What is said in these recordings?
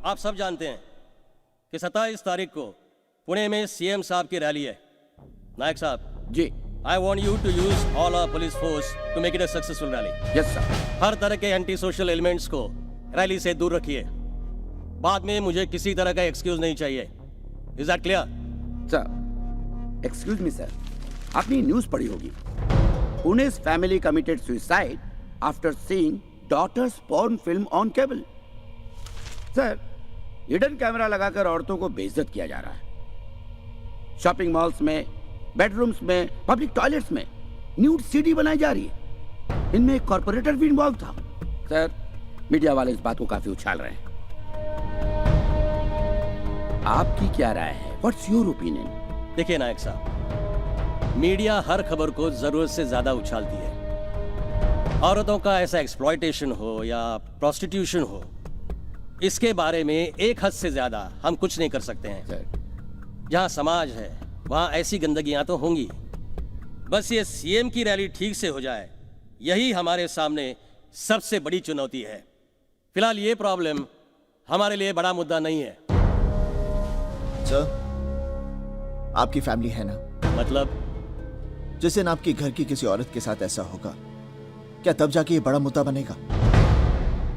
आप सब जानते हैं कि 27 तारीख को पुणे में सीएम साहब की रैली है। नायक साहब ji. I want you to use all our police force to make it a successful rally. Yes sir. हर तरह के एंटी सोशल एलिमेंट्स को रैली से दूर रखिए। बाद में मुझे किसी तरह का एक्सक्यूज नहीं चाहिए। Is that clear? Sir, excuse me sir, आपने न्यूज पढ़ी होगी। पुणे's family committed suicide after seeing daughter's porn film on cable. Sir, hidden camera लगाकर औरतों को बेइज्जत किया जा रहा है। शॉपिंग मॉल्स में, बेडरूम्स में, पब्लिक टॉयलेट्स में न्यूड सीडी बनाई जा रही है। इनमें एक कॉर्पोरेटर भी इन्वॉल्व था। सर, मीडिया वाले इस बात को काफी उछाल रहे हैं। आपकी क्या राय है? What's your opinion? देखिए नायक साहब, मीडिया हर खबर को जरूरत से ज्यादा उछालती है। औरतों का ऐसा एक्सप्लॉयटेशन हो या प्रोस्टिट्यूशन हो, इसके बारे में एक हद से ज्यादा हम कुछ नहीं कर सकते हैं। जहां समाज है वहां ऐसी गंदगियां तो होंगी। बस ये सीएम की रैली ठीक से हो जाए, यही हमारे सामने सबसे बड़ी चुनौती है। फिलहाल ये प्रॉब्लम हमारे लिए बड़ा मुद्दा नहीं है। सर, आपकी फैमिली है ना? मतलब? जिस दिन आपके घर की किसी औरत के साथ ऐसा होगा, क्या तब जाके ये बड़ा मुद्दा बनेगा?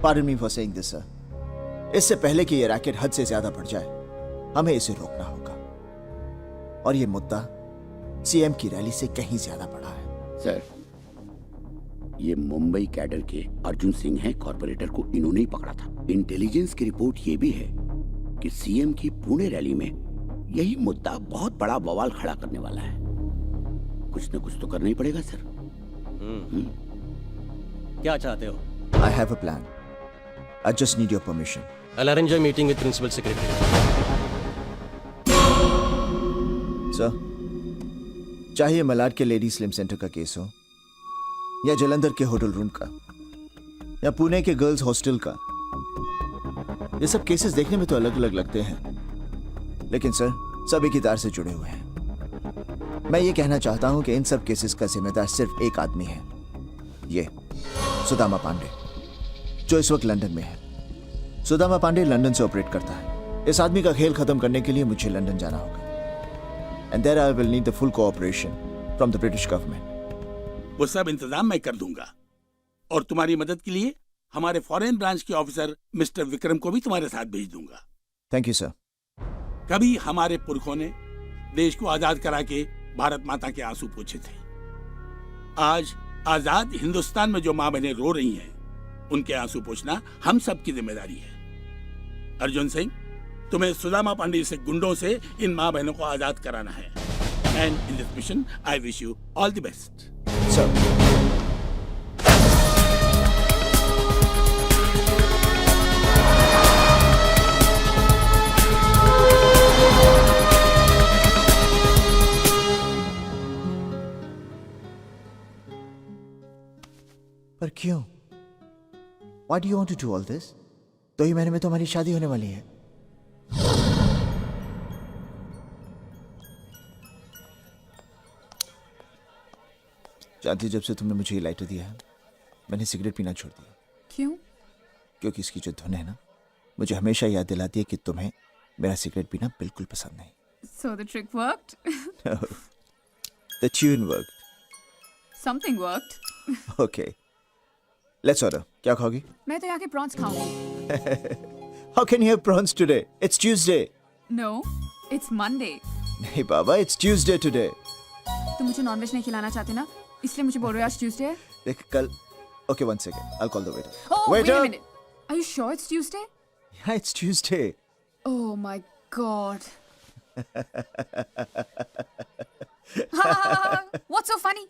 Pardon me for saying this, sir. इससे पहले कि ये रैकेट हद से ज्यादा बढ़ जाए, हमें इसे रोकना होगा। और ये मुद्दा सीएम की रैली से कहीं ज्यादा बड़ा है। सर, ये मुंबई कैडर के अर्जुन सिंह हैं, कॉर्पोरेटर को इन्होंने ही पकड़ा था। इंटेलिजेंस की रिपोर्ट ये भी है कि सीएम की पुणे रैली में यही मुद्दा बहुत बड़ा बवाल खड़ा करने वाला है। कुछ न कुछ तो करना ही पड़ेगा सर। क्या चाहते हो? I have a plan. I just need your permission. I'll arrange a meeting with principal secretary. Sir, चाहे मलाड के लेडी स्लिम सेंटर का केस हो, या जलंधर के होटल रूम का, या पुणे के गर्ल्स हॉस्टल का, ये सब केसेस देखने में तो अलग अलग लगते हैं, लेकिन सर सब एक ही तार से जुड़े हुए हैं। मैं ये कहना चाहता हूं कि इन सब केसेस का जिम्मेदार सिर्फ एक आदमी है, ये सुदामा पांडे, जो इस वक्त लंदन में है। सुदामा पांडे लंदन से ऑपरेट करता है। इस आदमी का खेल खत्म करने के लिए मुझे लंदन जाना होगा। And there I will need the full cooperation from the British government. वो सब इंतजाम मैं कर दूंगा, और तुम्हारी मदद के लिए हमारे फॉरेन ब्रांच के ऑफिसर मिस्टर विक्रम को भी तुम्हारे साथ भेज दूंगा। Thank you sir. कभी हमारे पुरखों ने देश को आजाद करा के भारत माता के आंसू पोंछे थे। आज आजाद हिंदुस्तान में जो मां बहनें रो रही हैं, उनके आंसू पोंछना हम सब की जिम्मेदारी है। अर्जुन सिंह, तुम्हें सुदामा पांडे से गुंडों से इन मां बहनों को आजाद कराना है। And in this mission I wish you all the best. Sir, पर क्यों? Why do you want to do all this? 2 ही महीने में तो हमारी शादी होने वाली है। जानती, जब से तुमने मुझे ये लाइटर दिया है, मैंने सिगरेट पीना छोड़ दिया। क्यों? क्योंकि इसकी जो धुन है ना, मुझे हमेशा याद दिलाती है कि तुम्हें मेरा सिगरेट पीना बिल्कुल पसंद नहीं। So the trick worked? No. The tune worked. Something worked. Okay. Let's order. क्या खाओगी? मैं तो यहाँ के प्रॉन्स खाऊंगी। How can you have prawns today? It's Tuesday. No, it's Monday. नहीं बाबा, it's Tuesday today. तुम मुझे नॉनवेज नहीं खिलाना चाहते ना, इसलिए मुझे बोल रहे हो आज ट्यूसडे है। देख कल। Okay, one second. I'll call the waiter. Oh, Waiter! wait a minute. Are you sure it's Tuesday? Yeah, it's Tuesday. Oh my God. What's so funny?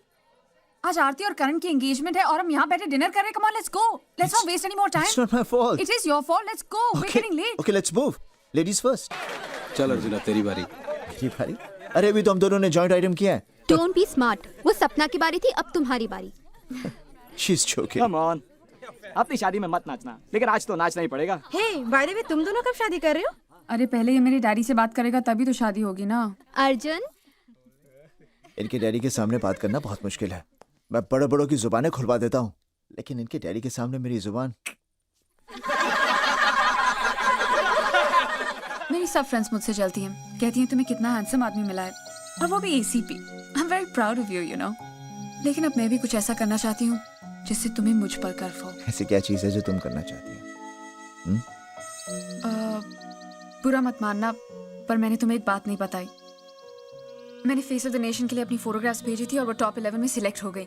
आज आरती और करण की एंगेजमेंट है और हम यहाँ बैठे डिनर कर रहे हैं। Come on, let's go. Let's not waste any more time. It's not my fault. It is your fault. Let's go. We're getting late. Okay, let's move. Ladies first. चल अर्जुना, तेरी बारी। मेरी बारी? अरे अभी तो हम दोनों ने जॉइंट आइटम किया है। Don't be smart. वो सपना की बारी थी, अब तुम्हारी बारी। She's joking. Come on. अपनी शादी में मत नाचना, लेकिन आज तो नाचना ही पड़ेगा। Hey, by the way, तुम दोनों कब शादी कर रहे हो? अरे पहले ये मेरी डैडी से बात करेगा तभी तो शादी होगी ना। अर्जुन, इनके डैडी के सामने बात करना बहुत मुश्किल है। मैं बड़े बड़ों की जुबानें खुलवा देता हूँ, लेकिन इनके डैडी के सामने मेरी जुबान सब फ्रेंड्स मुझसे जलती हैं, कहती हैं तुम्हें कितना हैंडसम आदमी मिला है, और वो भी ACP. I am very proud of you, you know. लेकिन अब मैं भी कुछ ऐसा करना चाहती हूँ जिससे तुम्हें मुझ पर गर्व हो। ऐसी क्या चीज़ है जो तुम करना चाहती हो? बुरा मत मानना, पर मैंने तुम्हें एक बात नहीं बताई। मैंने फेस ऑफ द नेशन के लिए अपनी फोटोग्राफ्स भेजी थी और वो टॉप 11 में सिलेक्ट हो गई,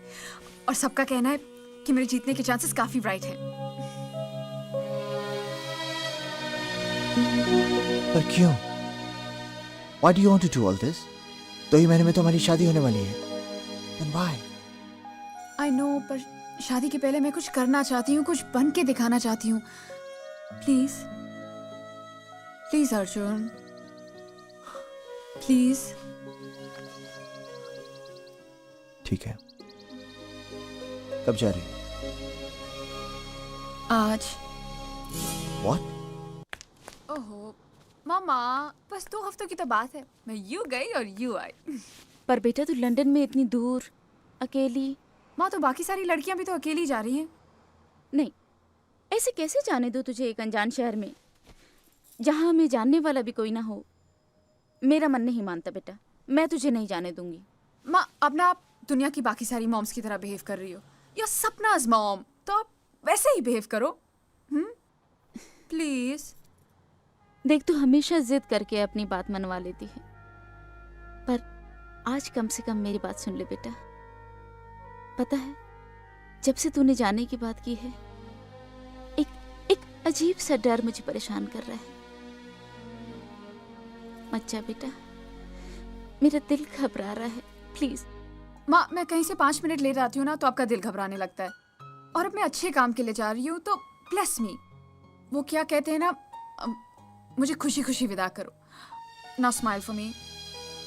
और सबका कहना है कि मेरे जीतने के चांसेस काफी ब्राइट हैं। पर क्यों? Why do you want to do all this? 2 ही महीने में तो हमारी शादी होने वाली है। Then why? आई नो, पर शादी के पहले मैं कुछ करना चाहती हूँ, कुछ बन के दिखाना चाहती हूँ। Please please Arjun, please. ठीक है, कब जा रही है? आज। What? ओहो मामा, बस 2 हफ्तों की तो बात है। मैं यूं गई और यूं आई। पर बेटा तू लंदन में इतनी दूर अकेली। माँ, तो बाकी सारी लड़कियां भी तो अकेली जा रही हैं। नहीं, ऐसे कैसे जाने दो तुझे एक अनजान शहर में, जहाँ हमें जानने वाला भी कोई ना हो। मेरा मन नहीं मानता बेटा, मैं तुझे नहीं जाने दूंगी। माँ, अब ना आप दुनिया की बाकी सारी मॉम्स की तरह बिहेव कर रही हो। योर सपनाज मॉम, तो आप वैसे ही बिहेव करो। प्लीज। देख, तू हमेशा जिद करके अपनी बात मनवा लेती है, पर आज कम से कम मेरी बात सुन ले बेटा। पता है, जब से तूने जाने की बात की है, एक अजीब सा डर मुझे परेशान कर रहा है। मत जा बेटा, मेरा दिल घबरा रहा है, प्लीज। माँ, मैं कहीं से 5 मिनट लेट आती हूँ ना तो आपका दिल घबराने लगता है, और अब मैं अच्छे काम के लिए जा रही हूँ, तो ब्लेस मी। वो क्या कहते हैं ना, मुझे खुशी खुशी विदा करो। Now smile for me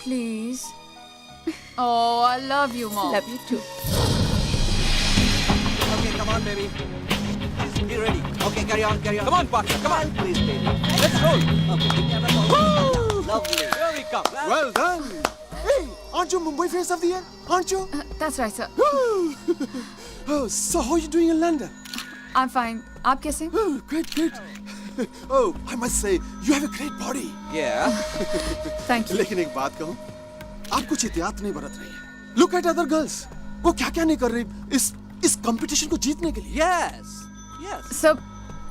please. Oh, I love you mom. Love you too. Okay, come on, baby. Be ready. Okay, carry on, carry on. Come on, partner. Come on, please, baby. Let's roll. Okay, give me another ball. Lovely. Here we come. Well done. Hey, aren't you Mumbai face of the year? Aren't you? That's right, sir. Oh, so how are you doing in London? I'm fine. आप कैसे? Oh, great, great. Oh, I must say, you have a great body. Yeah. Thank you. लेकिन एक बात कहूँ, आप कुछ एहतियात नहीं बरत रही हैं। Look at other girls. वो क्या-क्या नहीं कर रही इस कंपटीशन को जीतने के लिए। Yes. Yes. सर,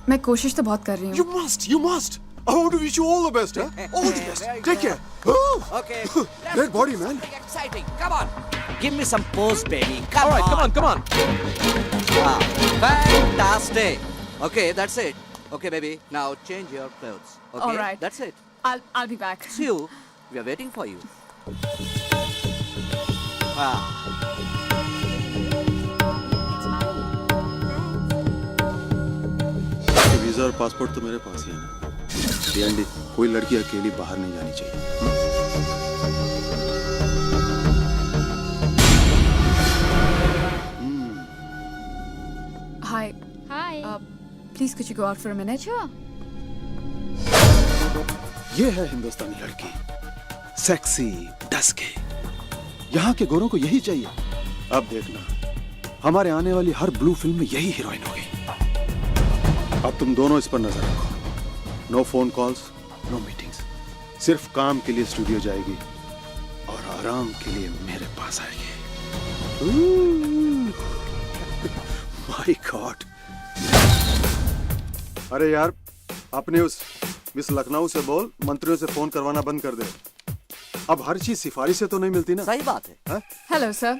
मैं कोशिश तो बहुत कर रही हूँ। You must, you must. I want to wish you all the best, huh? All the best. Very Take good. care. Oh, Okay. great body, man. Something exciting. Come on. Give me some pose, baby. Come on. All right, come on. Fantastic. Okay, that's it. Okay, baby. Now change your clothes. Okay. All right. That's it. I'll be back. See you. We are waiting for you. Visa और passport तो मेरे पास ही है ना। DND, कोई लड़की अकेली बाहर नहीं जानी चाहिए। Hi. Hi. Please could you go out for a minute? Sure. ये है हिंदुस्तानी लड़की, सेक्सी, डस्की। यहाँ के गोरों को यही चाहिए। अब देखना, हमारे आने वाली हर ब्लू फिल्म में यही हीरोइन होगी। अब तुम दोनों इस पर नजर रखो। No phone calls, no meetings. सिर्फ काम के लिए स्टूडियो जाएगी और आराम के लिए मेरे पास आएगी। My God. अरे यार, अपने उस मिस लखनऊ से बोल मंत्रियों से फोन करवाना बंद कर दे। अब हर चीज सिफारिश से तो नहीं मिलती ना। सही बात है। Hello, sir.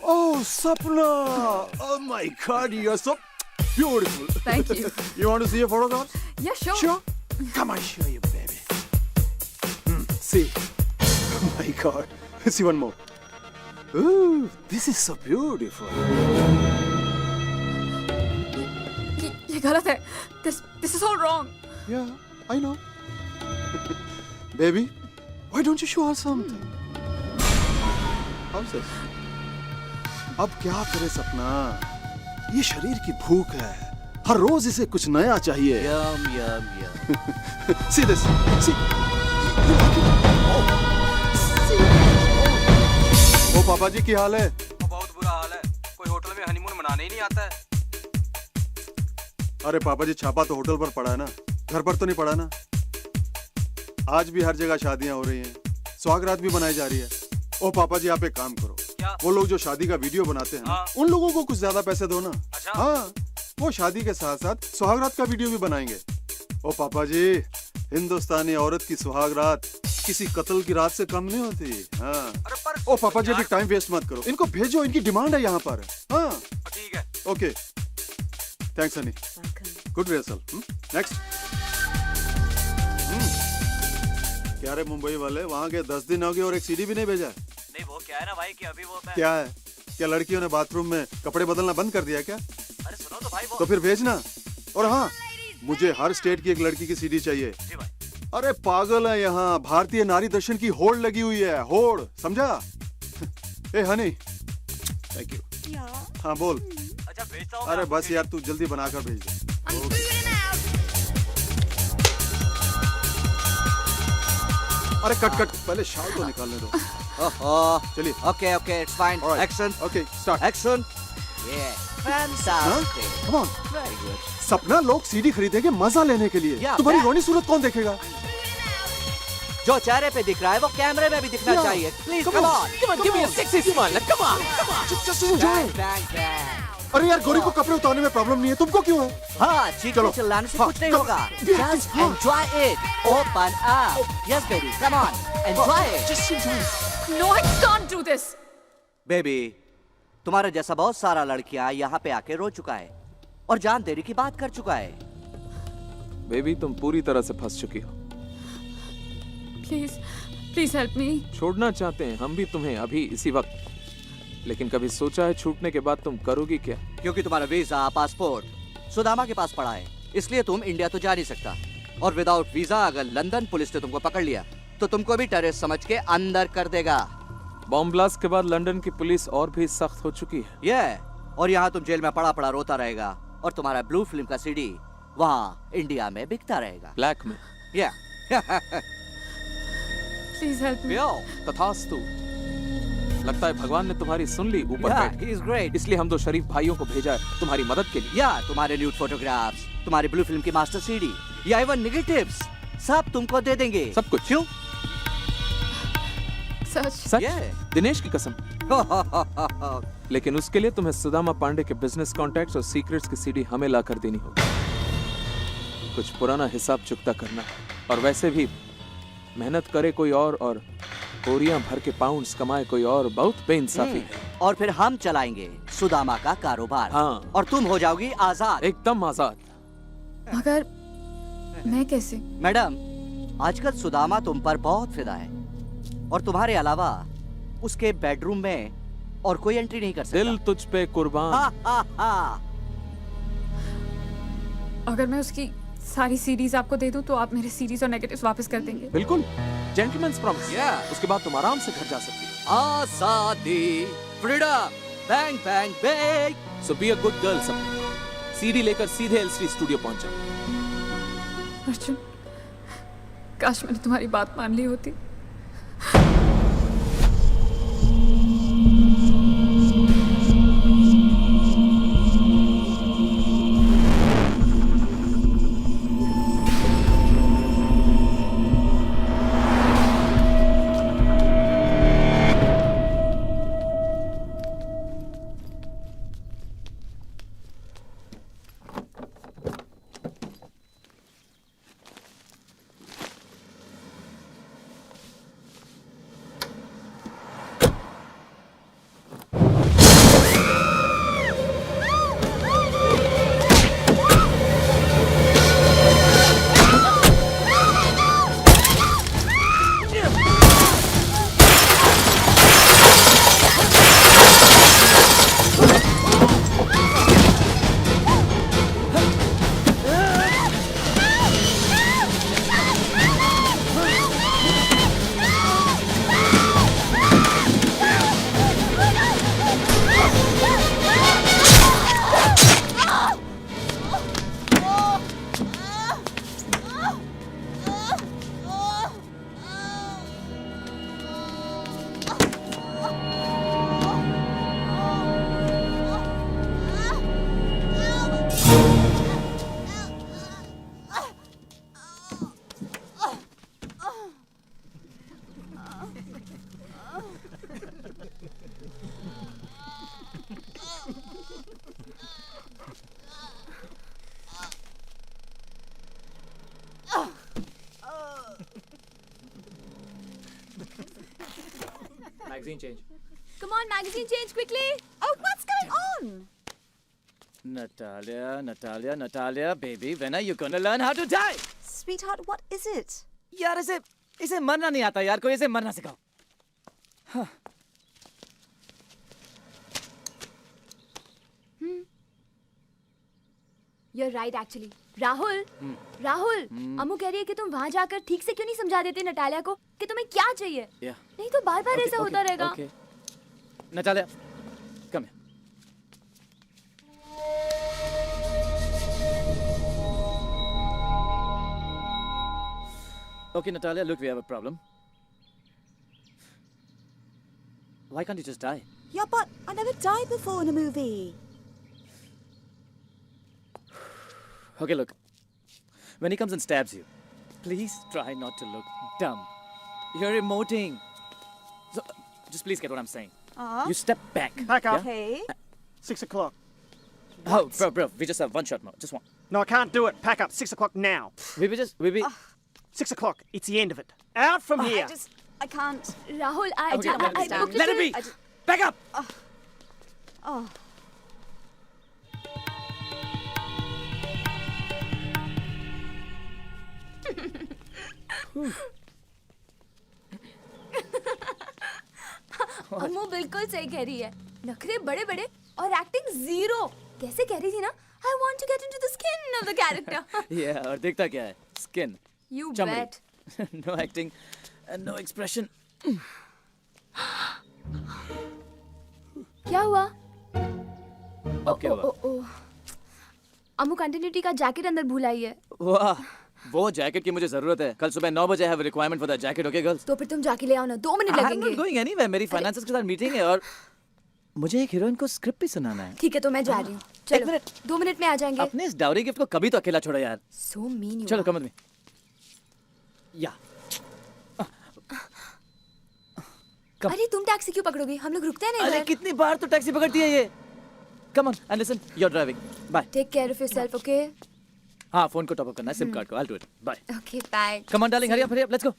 Oh, Sapna! Oh my God, you're so beautiful. Thank you. You want to see a photograph? Yeah, sure. Sure. Come on, show you, baby. See. Oh my God. See one more. Ooh, this is so beautiful. ये गलत है. This is all wrong. Yeah, I know. Baby, why don't you show her something? How's this? अब क्या करे सपना? ये शरीर की भूख है। हर रोज इसे कुछ नया चाहिए। Yum, yum, yum. See this. See. ओ पापा जी की हाल है? बहुत बुरा हाल है। कोई होटल में हनीमून मनाने ही नहीं आता है। अरे पापा जी, छापा तो होटल पर पड़ा है ना, घर पर तो नहीं पड़ा ना। आज भी हर जगह शादियां हो रही हैं, स्वागरात भी मनाई जा रही है। ओ पापा जी, आप एक काम करो, क्या? वो लोग जो शादी का वीडियो बनाते हैं ना, हाँ। उन लोगों को कुछ ज्यादा पैसे दो ना। अच्छा। हाँ, वो शादी के साथ साथ सुहागरात का वीडियो भी बनाएंगे। ओ पापा जी, हिंदुस्तानी औरत की सुहागरात किसी कत्ल की रात से कम नहीं होती। हाँ। अरे पर ओ पापा जी, अभी टाइम वेस्ट मत करो, इनको भेजो, इनकी डिमांड है यहाँ पर। हाँ, ठीक है। Okay, thanks Honey, good rehearsal. Next. क्या रे मुंबई वाले, वहाँ के 10 दिन हो गए और एक सीडी भी नहीं भेजा है? नहीं वो क्या है ना भाई कि अभी वो मैं क्या है? क्या लड़कियों ने बाथरूम में कपड़े बदलना बंद कर दिया क्या? अरे सुनो तो भाई वो तो फिर भेजना। और हाँ, मुझे हर स्टेट की एक लड़की की सीडी चाहिए। जी भाई। अरे पागल है, यहाँ भारतीय नारी दर्शन की होड़ लगी हुई है, होड़, समझा? ए हनी, थैंक यू। हाँ बोल। अच्छा भेजता हूँ। अरे बस यार, तू जल्दी बनाकर भेज दे। अरे कट कट, पहले शाल तो निकालने दो। ओहो, चलिए। Okay okay, it's fine. Alright. Action, okay, start. Action. ये fantastic, come on. Very good. Sapna, लोग सीडी खरीदेंगे मजा लेने के लिए, Yeah, तुम्हारी that- रोनी सूरत कौन देखेगा? जो चेहरे पे दिख रहा है वो कैमरे में भी दिखना Yeah. चाहिए। Please Come come on. On, Come on, give me a sexy smile, come on। Just enjoy. Bang bang। अरे यार, गोरी को कपड़े उतारने में प्रॉब्लम नहीं है, तुमको क्यों है? हाँ, चीख चलो। चिल्लाने से हाँ, कुछ नहीं come होगा। on. Yeah, Just हाँ. enjoy it. Open up. Yes baby, come on, enjoy it. Just enjoy. No, I can't do this. Baby, तुम्हारे जैसा बहुत सारा लड़कियां यहाँ पे आके रो चुका है और जान देने की बात कर चुका है। बेबी, तुम पूरी तरह से फंस चुकी हो। Please, please help me. छोड़ना चाहते हैं हम भी तुम्हें अभी इसी वक्त, लेकिन कभी सोचा है छूटने के बाद तुम करोगी क्या? क्योंकि तुम्हारा वीजा, पासपोर्ट सुदामा के पास पड़ा है, इसलिए तुम इंडिया तो जा नहीं सकता। और विदाउट वीजा अगर लंदन पुलिस ने तुमको पकड़ लिया तो तुमको भी टेररिस्ट समझ के अंदर कर देगा। बॉम्ब ब्लास्ट के बाद लंदन की पुलिस और भी सख्त हो चुकी है। ये और यहाँ तुम जेल में पड़ा पड़ा रोता रहेगा और तुम्हारा ब्लू फिल्म का सीडी वहाँ इंडिया में बिकता रहेगा। ब्लैक में। या Please help me. तथास्तु। लगता है भगवान ने तुम्हारी सुन ली ऊपर बैठ के। he is great. इसलिए हम दो शरीफ भाइयों को भेजा है तुम्हारी मदद के लिए। या तुम्हारे न्यूड फोटोग्राफ्स, तुम्हारी ब्लू फिल्म की मास्टर सीडी या इवन नेगेटिव्स सब तुमको दे देंगे। सब कुछ। क्यों? सच? सच? Yeah. दिनेश की कसम। लेकिन उसके लिए तुम्हें सुदामा पांडे के बिजनेस कॉन्टैक्ट्स और सीक्रेट्स की सीडी हमें लाकर देनी होगी। कुछ पुराना हिसाब चुकता करना है। और वैसे भी मेहनत करे कोई और बोरियां भर के पाउंड्स कमाए कोई और, बहुत बेइंसाफी है। और फिर हम चलाएंगे सुदामा का कारोबार। हाँ। और तुम हो जाओगी आजाद। एकदम आजाद। मगर मैं कैसे? मैडम, आजकल सुदामा तुम पर बहुत फिदा है और तुम्हारे अलावा उसके बेडरूम में और कोई एंट्री नहीं कर सकता। दिल तुझ पे कुर्बान। अगर मैं उसकी सारी सीरीज आपको दे दूं तो आप मेरे सीरीज और नेगेटिव्स वापस कर देंगे? बिल्कुल, जेंटलमैन्स प्रॉमिस। Yeah. उसके बाद तुम आराम से घर जा सकती हो। आजादी, freedom, bang bang bang. So B a good girl सब। सीडी लेकर सीधे एलसीडी स्टूडियो पहुंच जाओ। अर्जुन, काश मैंने तुम्हारी बात मान ली होती। Magazine change. Come on, magazine change quickly. Oh, what's going on? Natalia, baby, when are you gonna learn how to die? Sweetheart, what is it? यार इसे मरना नहीं आता यार, कोई इसे मरना सिखाओ। You're right actually. Rahul, Rahul, अम्मू कह रही है कि तुम वहाँ जाकर ठीक से क्यों नहीं समझा देते नटालिया को कि तुम्हें क्या चाहिए? Yeah. नहीं तो बार-बार ऐसा होता रहेगा। Okay. Natalia, come here. Okay, Natalia, look, we have a problem. Why can't you just die? Yeah, but I never died before in a movie. Okay, look. When he comes and stabs you, please try not to look dumb. You're emoting. So, just please get what I'm saying. You step back. Back up. Okay. 6 o'clock. Oh, bro, we just have one shot more. Just one. No, I can't do it. Pack up. 6 o'clock now. We 6 o'clock. It's the end of it. Out from here. I can't. Rahul, I Okay, don't understand. let it be. Back up. Oh. अम्मू बिल्कुल सही कह रही है। नखरे बड़े बड़े और acting zero. कैसे कह रही थी ना? I want to get into the skin of the character. Yeah, और देखता क्या है? Skin. You चमड़ी. bet. No acting and no expression. क्या हुआ? अब क्या हुआ? अम्मू कंटिन्यूटी का जैकेट अंदर भूल आई है। वाह, वो जैकेट की मुझे जरूरत है। कल सुबह 9 बजे है requirement for the jacket, okay girls? तो फिर तुम जाके ले आओ ना, 2 मिनट I'm लगेंगे। not going anywhere. मेरी फाइनेंसर्स के साथ मीटिंग है और मुझे एक हीरोइन को स्क्रिप्ट भी सुनाना है। ठीक है तो मैं जा रही हूँ। चलो, मिनट। 2 मिनट में आ जाएंगे। अपने इस डाउरी गिफ्ट को कभी तो अकेला छोड़ो यार। So mean you चलो are. कम में। या। अरे तुम टैक्सी क्यों पकड़ोगी? हम लोग रुकते हैं ना अरे इधर। कितनी बार तो टैक्सी पकड़ती है ये। Come on and listen, you're driving. Bye. Take care of yourself, okay? हाँ, फोन को टॉप अप करना है, सिम कार्ड को। I'll do it. Bye. Okay, bye. Come on darling, hurry up, let's go.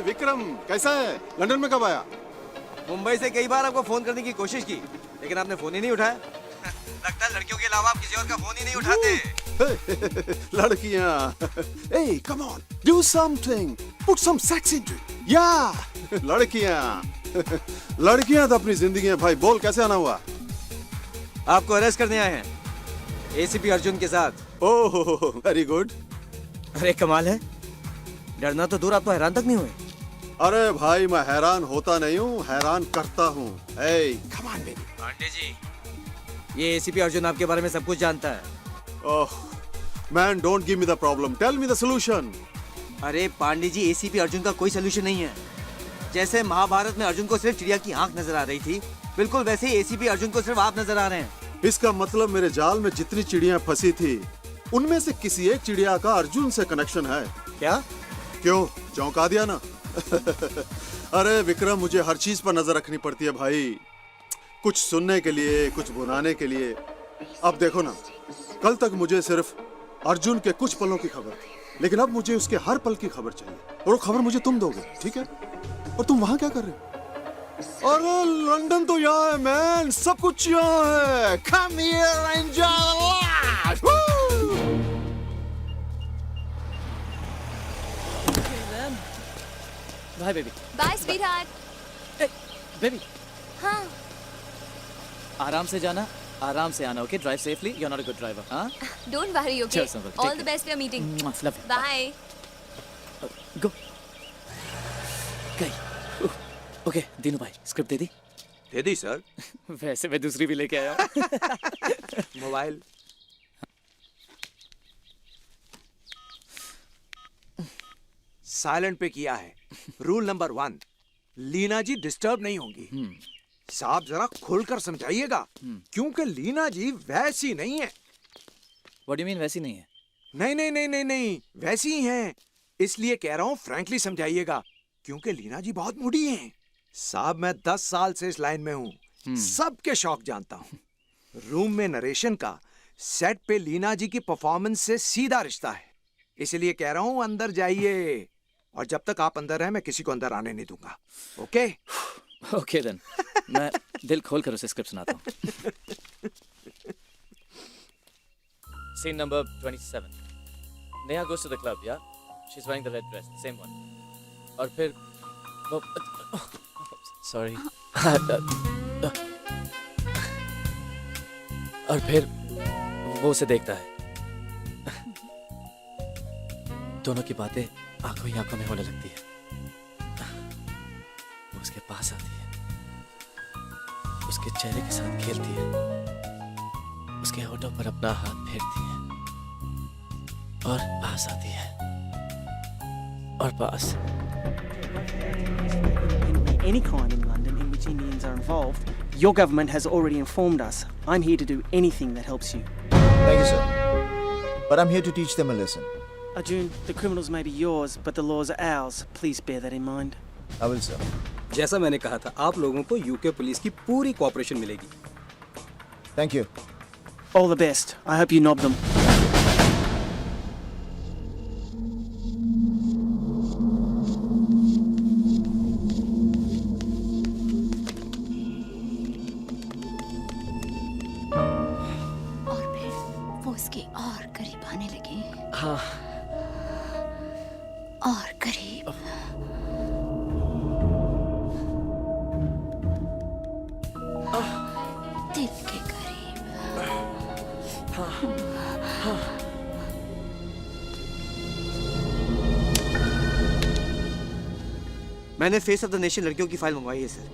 Vikram कैसा है? लंदन में कब आया? मुंबई से कई बार आपको फोन करने की कोशिश की, लेकिन आपने फोन ही नहीं उठाया। लगता है लड़कियों के अलावा आप किसी और का फोन ही नहीं उठाते। लड़कियां, hey, come on, do something, put some sex into it. Yeah, लड़कियां तो अपनी जिंदगी है भाई। बोल कैसे आना हुआ? आपको अरेस्ट करने आए हैं एसीपी अर्जुन के साथ। Oh very good. अरे कमाल है, डरना तो दूर आप तो हैरान तक नहीं हुए। अरे भाई मैं हैरान होता नहीं हूँ, हैरान करता हूँ। Hey, come on baby. Pandey ji, ये एसीपी अर्जुन आपके बारे में सब कुछ जानता है। Oh, man, don't give me the problem. Tell me the solution. अरे पांडे जी, एसीपी अर्जुन का कोई सोल्यूशन नहीं है। जैसे महाभारत में अर्जुन को सिर्फ चिड़िया की आंख नजर आ रही थी, बिल्कुल वैसे ही एसीपी अर्जुन को सिर्फ आप नजर आ रहे हैं। इसका मतलब मेरे जाल में जितनी चिड़िया फंसी थी, उनमें से किसी एक चिड़िया का अर्जुन से कनेक्शन है। क्या? क्यों चौंका दिया ना? अरे विक्रम, मुझे हर चीज पर नजर रखनी पड़ती है भाई, कुछ सुनने के लिए, कुछ बुनाने के लिए। अब देखो ना, कल तक मुझे सिर्फ अर्जुन के कुछ पलों की खबर थी, लेकिन अब मुझे उसके हर पल की खबर चाहिए, और वो खबर मुझे तुम दोगे, ठीक है? और तुम वहां क्या कर रहे हो? अरे लंदन तो यहाँ है मैन, सब कुछ यहाँ है। Come here and enjoy life. Bye baby. Bye sweetheart. Baby हाँ आराम से जाना, आराम से आना, okay? Drive safely, you are not a good driver, हाँ? Don't worry, okay? चल, संभल, all take the best for meeting. Love you. Bye. Go. गई। ओके दीनू भाई, स्क्रिप्ट दे दी? दे दी सर। वैसे मैं दूसरी भी लेके आया हूँ। मोबाइल साइलेंट पे किया है। रूल नंबर 1, लीना जी डिस्टर्ब नहीं होंगी। साहब जरा खुलकर समझाइएगा, क्योंकि लीना जी वैसी नहीं है। What do you mean वैसी नहीं है? नहीं नहीं नहीं नहीं नहीं, वैसी ही हैं। इसलिए कह रहा हूँ फ्रैंकली समझाइएगा, क्योंकि लीना जी बहुत मुड़ी हैं। साहब मैं 10 साल से इस लाइन में हूँ, सबके शौक जानता हूँ। रूम में नरेशन का सेट पे लीना जी की परफॉर्मेंस से सीधा रिश्ता है। इसलिए कह रहा हूँ अंदर जाइए, और जब तक आप अंदर हैं मैं किसी को अंदर आने नहीं दूंगा, ओके? ओके देन, मैं दिल खोल कर उसे स्क्रिप्ट सुनाता हूँ। Scene number 27. Neha goes to the club, yeah? She's wearing the red dress, the same one. और फिर वो sorry. और फिर वो उसे देखता है। दोनों की बातें आंखों ही आंखों में होने लगती है। वो उसके पास आती है, उसके चेहरे के साथ खेलती है, उसके होठों पर अपना हाथ फेरती है, और पास आती है, और पास। Any crime in London in which Indians are involved, your government has already informed us. I'm here to do anything that helps you. Thank you, sir. But I'm here to teach them a lesson. Arjun, the criminals may be yours, but the laws are ours. Please bear that in mind. I will, sir. जैसा मैंने कहा था, आप लोगों को UK police की पूरी cooperation मिलेगी। Thank you. All the best. I hope you knob them. और फिर वो उसके और करीब आने लगे। हाँ। और करीब। दिल के करीब। मैंने फेस ऑफ द नेशन लड़कियों की फाइल मंगवाई है सर।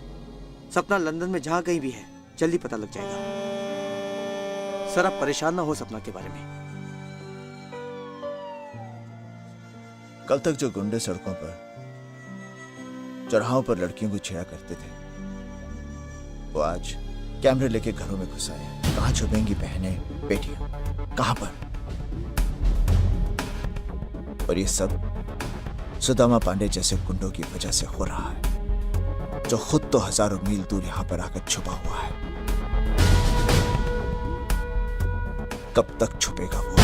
सपना लंदन में जहां कहीं भी है, जल्दी पता लग जाएगा। सर आप परेशान ना हो सपना के बारे में। कल तक जो गुंडे सड़कों पर, चौराहों पर लड़कियों को छेड़ा करते थे, वो आज कैमरे लेके घरों में घुस आए। कहाँ छुपेंगी बहनें, बेटियां, कहां पर? और ये सब सुदामा पांडे जैसे गुंडों की वजह से हो रहा है, जो खुद तो हजारों मील दूर यहां पर आकर छुपा हुआ है। कब तक छुपेगा वो?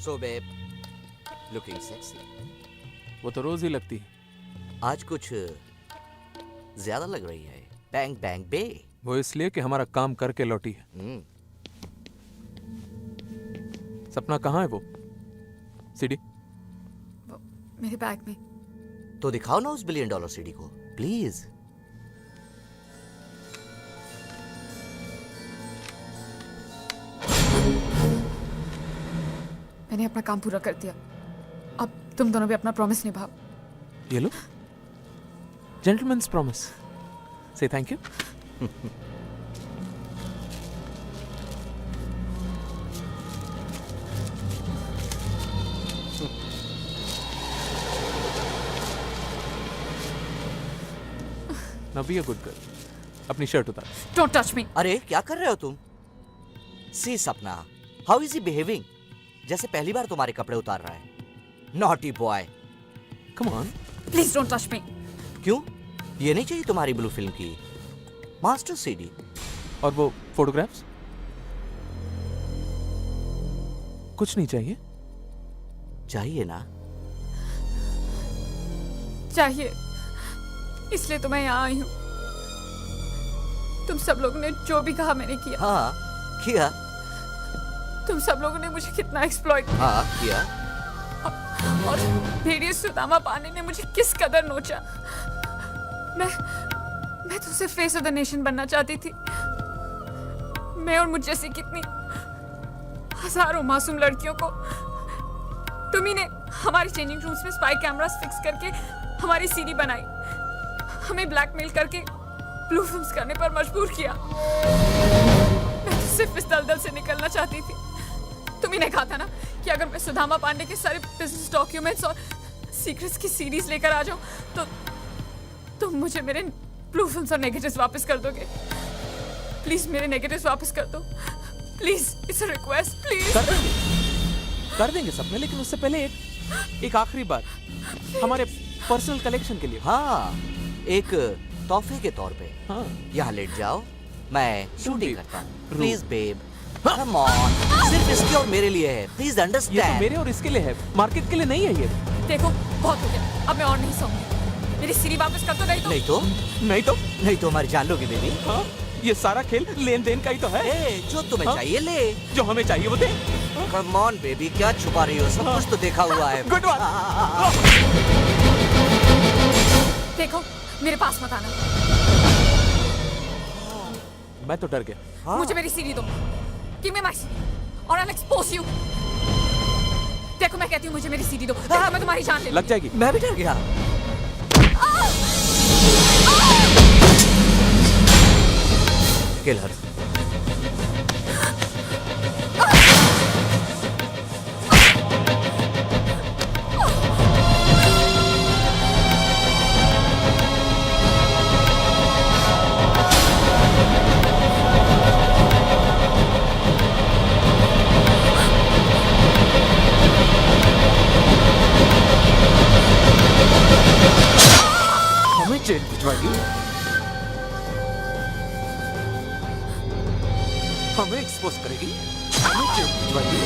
So babe, looking sexy. वो तो रोज ही लगती है। आज कुछ ज्यादा लग रही है। बैंग बैंग बे। वो इसलिए कि हमारा काम करके लौटी है। सपना कहाँ है वो? सीडी? वो मेरे बैग में। तो दिखाओ ना उस $1 बिलियन सीडी को, प्लीज। मैंने अपना काम पूरा कर दिया, अब तुम दोनों भी अपना प्रॉमिस निभाओ। ये लो, जेंटलमैन्स प्रॉमिस। से thank you. Now be a good girl. अपनी शर्ट उतार। Don't touch me. अरे क्या कर रहे हो तुम? सी सपना, हाउ इज ही बिहेविंग? जैसे पहली बार तुम्हारे कपड़े उतार रहा है। Naughty boy. Come on. Please don't touch me. क्यों? ये नहीं चाहिए तुम्हारी ब्लू फिल्म की मास्टर सीडी? और वो फोटोग्राफ्स? कुछ नहीं चाहिए? चाहिए ना? चाहिए, इसलिए तो मैं यहाँ आई हूँ। तुम सब लोगों ने जो भी कहा मैंने किया। हाँ किया। तुम सब लोगों ने मुझे कितना एक्सप्लॉइट किया। हाँ किया। और भेड़िए सुदामा पांडे ने मुझे किस कदर नोचा। मैं तो सिर्फ फेस ऑफ द नेशन बनना चाहती थी। मैं और मुझ जैसी कितनी हजारों मासूम लड़कियों को तुम ही ने हमारी चेंजिंग रूम्स में स्पाई कैमरास फिक्स करके हमारी सीडी बनाई, हमें ब्लैकमेल करके ब्लू फिल्म्स करने पर मजबूर किया। मैं तो सिर्फ इस दलदल से निकलना चाहती थी। तुम ही ने कहा था ना कि अगर मैं सुदामा पांडे के सारे बिजनेस डॉक्यूमेंट्स और सीक्रेट्स की सीरीज लेकर आ जाऊं तो तुम मुझे मेरे ब्लू फिल्म्स और नेगेटिव्स वापस कर दोगे। प्लीज मेरे नेगेटिव्स वापस कर दो। Please, it's a request, please. कर देंगे सपने, लेकिन उससे पहले एक आखिरी बार हमारे पर्सनल कलेक्शन के लिए। हाँ, एक तोहफे के तौर पे। हाँ। यहाँ लेट जाओ, मैं शूटिंग करता हूँ। Please babe, come on. सिर्फ इसके और मेरे लिए है, प्लीज ये अंडरस्टैंड। तो मेरे और इसके लिए है, मार्केट के लिए नहीं है ये। देखो बहुत हो गया, अब मैं और नहीं सोऊंगी। मेरी सीडी वापस कर दो, नहीं तो नहीं तो हमारी जान लोगे बेबी। हाँ, ये सारा खेल लेन देन का ही तो है। जो तुम्हें चाहिए ले, जो हमें चाहिए वो दे। कम ऑन बेबी, क्या छुपा रही हो? सब कुछ तो देखा हुआ है। Good one. देखो मेरे पास मत आना। मैं तो डर गया। मुझे मेरी सीडी दो। गिव मी माय सीडी और आई विल एक्सपोज यू। देखो मैं कहती हूँ मुझे मेरी सीडी दो। देखो मैं तुम्हारी जान ले लग जाएगी। मैं भी डर गया। Kill her. हमें जेल भिजवाएगी? हमें एक्सपोज करेगी? हमें जेल भिजवाएगी?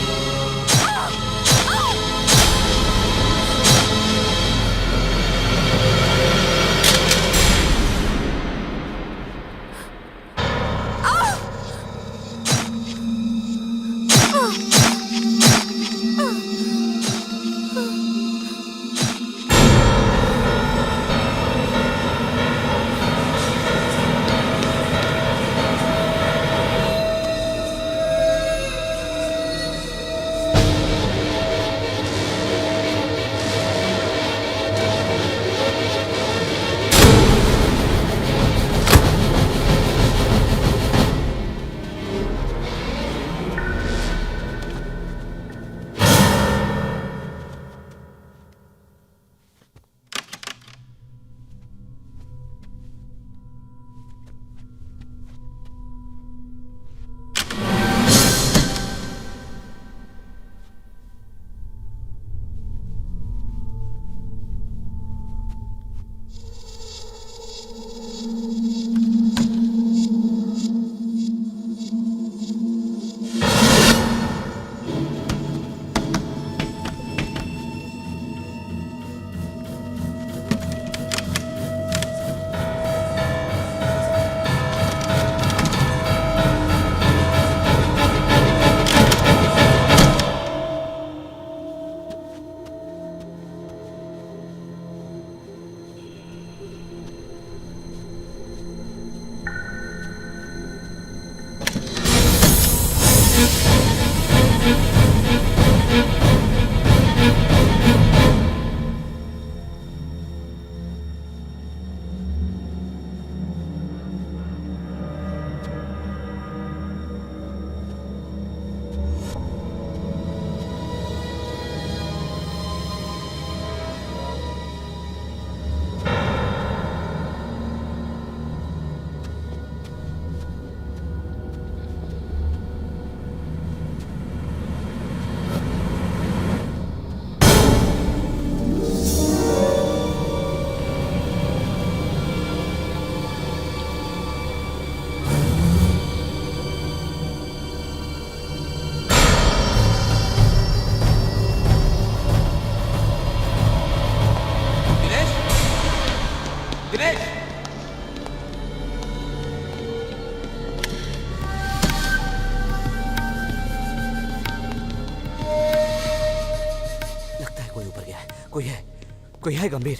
कोई है गंभीर?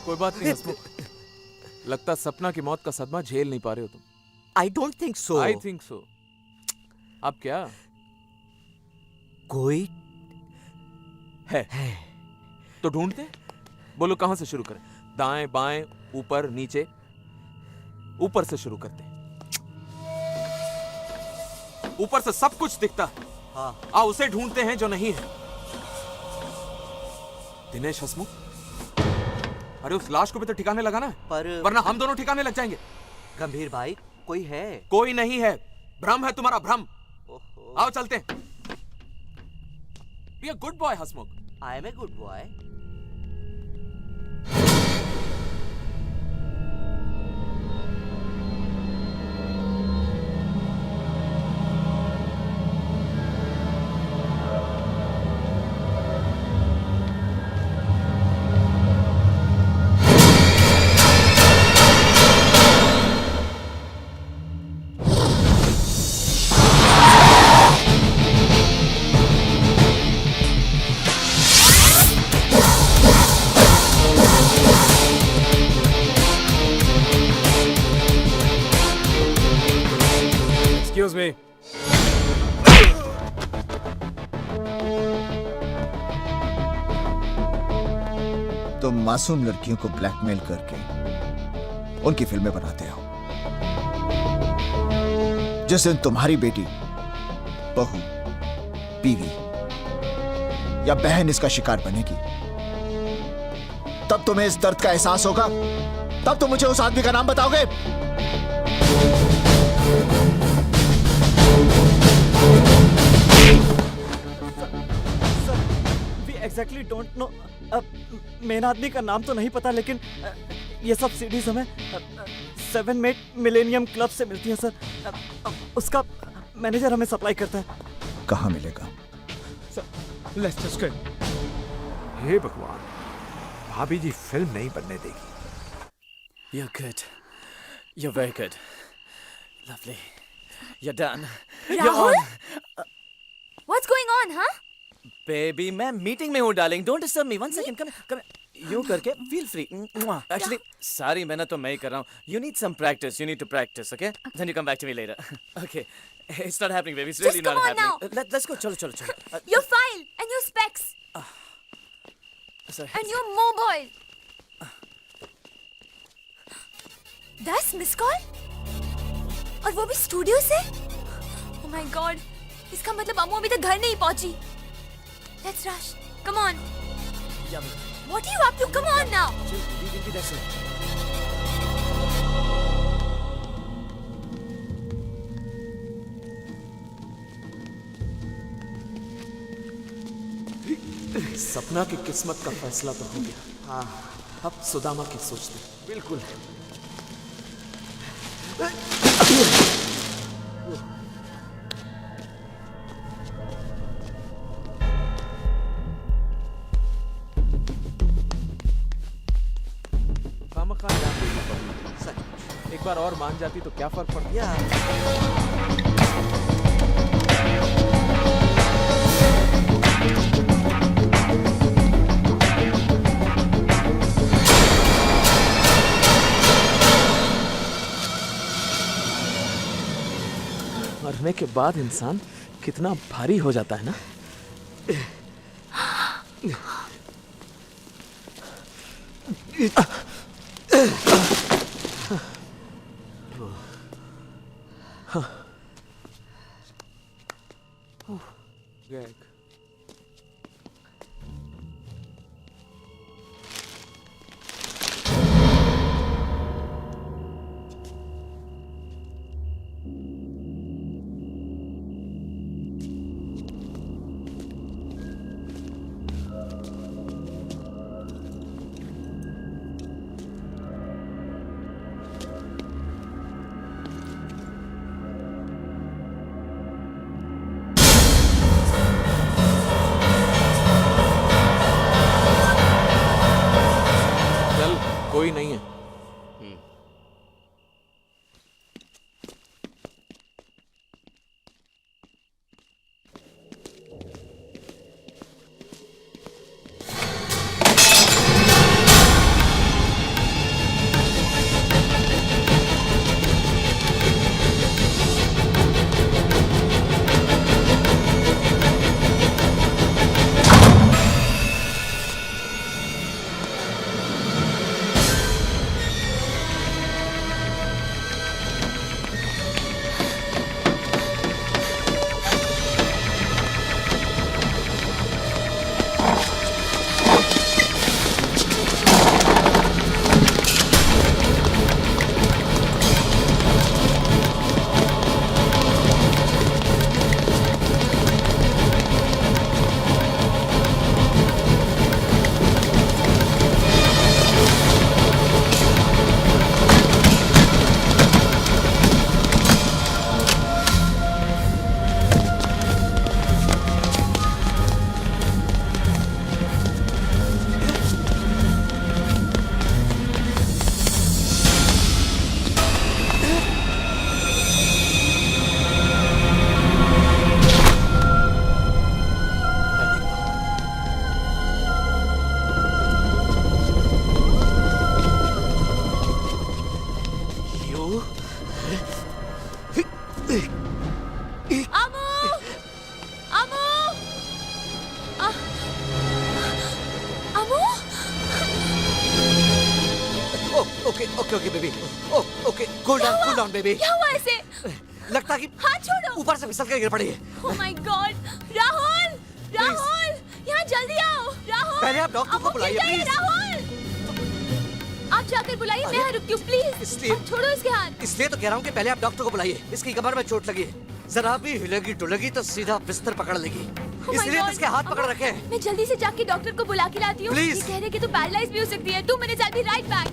कोई बात नहीं हसमुख, लगता सपना की मौत का सदमा झेल नहीं पा रहे हो तुम। I don't think so. I think so. अब क्या? कोई है तो ढूंढते। बोलो कहां से शुरू करें? दाएं बाएं ऊपर नीचे? ऊपर से शुरू करते हैं। ऊपर से सब कुछ दिखता है। हाँ। आओ उसे ढूंढते हैं जो नहीं है। दिनेश हसमुख, अरे उस लाश को भी तो ठिकाने लगाना है, वरना हम दोनों ठिकाने लग जाएंगे। गंभीर भाई, कोई है? कोई नहीं है, भ्रम है तुम्हारा, भ्रम। आओ चलते हैं। Be a good boy Hasmukh. I am a good boy. Excuse me. तुम मासूम लड़कियों को ब्लैकमेल करके उनकी फिल्में बनाते हो। जिस दिन तुम्हारी बेटी, बहू, बीवी या बहन इसका शिकार बनेगी, तब तुम्हें इस दर्द का एहसास होगा। तब तुम मुझे उस आदमी का नाम बताओगे। We exactly don't know. Main आदमी का नाम तो नहीं पता, लेकिन ये सब सीडीज हमें 7 मेट मिलेनियम क्लब से मिलती है सर। उसका मैनेजर हमें सप्लाई करता है। कहाँ मिलेगा? Let's just go. हे भगवान, भाभी जी फिल्म नहीं बनने देगी। You're good. You're very good. Lovely. You're done. You're Rahul? on. What's going on, huh? Baby, मैं मीटिंग में हूँ darling. Don't disturb me. One second. Come. यूं करके feel free. Actually, सारी मेहनत तो मैं ही कर रहा हूँ. You need some practice. You need to practice, okay? Then you come back to me later. Okay. It's not happening, baby. It's really Just not come on happening. Let's go. चलो. Your file and your specs Sorry. and your mobile. 10 miss call और वो भी studio से? Oh my God, इसका मतलब अम्मू अभी तक घर नहीं पहुंची. Let's rush. Come on. Yeah, baby. What are you up to? Come on now. Chill. We will be there soon. सपना की किस्मत का फैसला तो हो गया। हाँ, अब सुदामा की सोचते। बिल्कुल। खामखा ध्यान देना पड़ता। एक बार और मान जाती तो क्या फर्क पड़ता? मरने के बाद इंसान कितना भारी हो जाता है ना। Gag. Amu okay okay okay baby okay cool down baby. क्या हुआ ऐसे? लगता कि हाथ छोड़ो। ऊपर से फिसल कर गिर पड़ी है। Oh my God Rahul Rahul यहाँ जल्दी आओ राहुल। पहले आप डॉक्टर को बुलाइए प्लीज। राहुल आप जाकर बुलाइए, मैं यहाँ रुकती हूँ प्लीज। इसलिए छोड़ो इसके हाथ। इसलिए तो कह रहा हूँ कि पहले आप डॉक्टर को बुलाइए। इसकी कमर में चोट लगी है, जरा भी हिलेगी डुलेगी तो सीधा बिस्तर पकड़ लेगी। इसलिए तो इसके हाथ पकड़ रखे हैं। मैं जल्दी से जाके डॉक्टर को बुला के लाती हूँ। Please। ये कह रहे कि तू पैरालाइज भी हो सकती है। 2 minutes I'll be right back।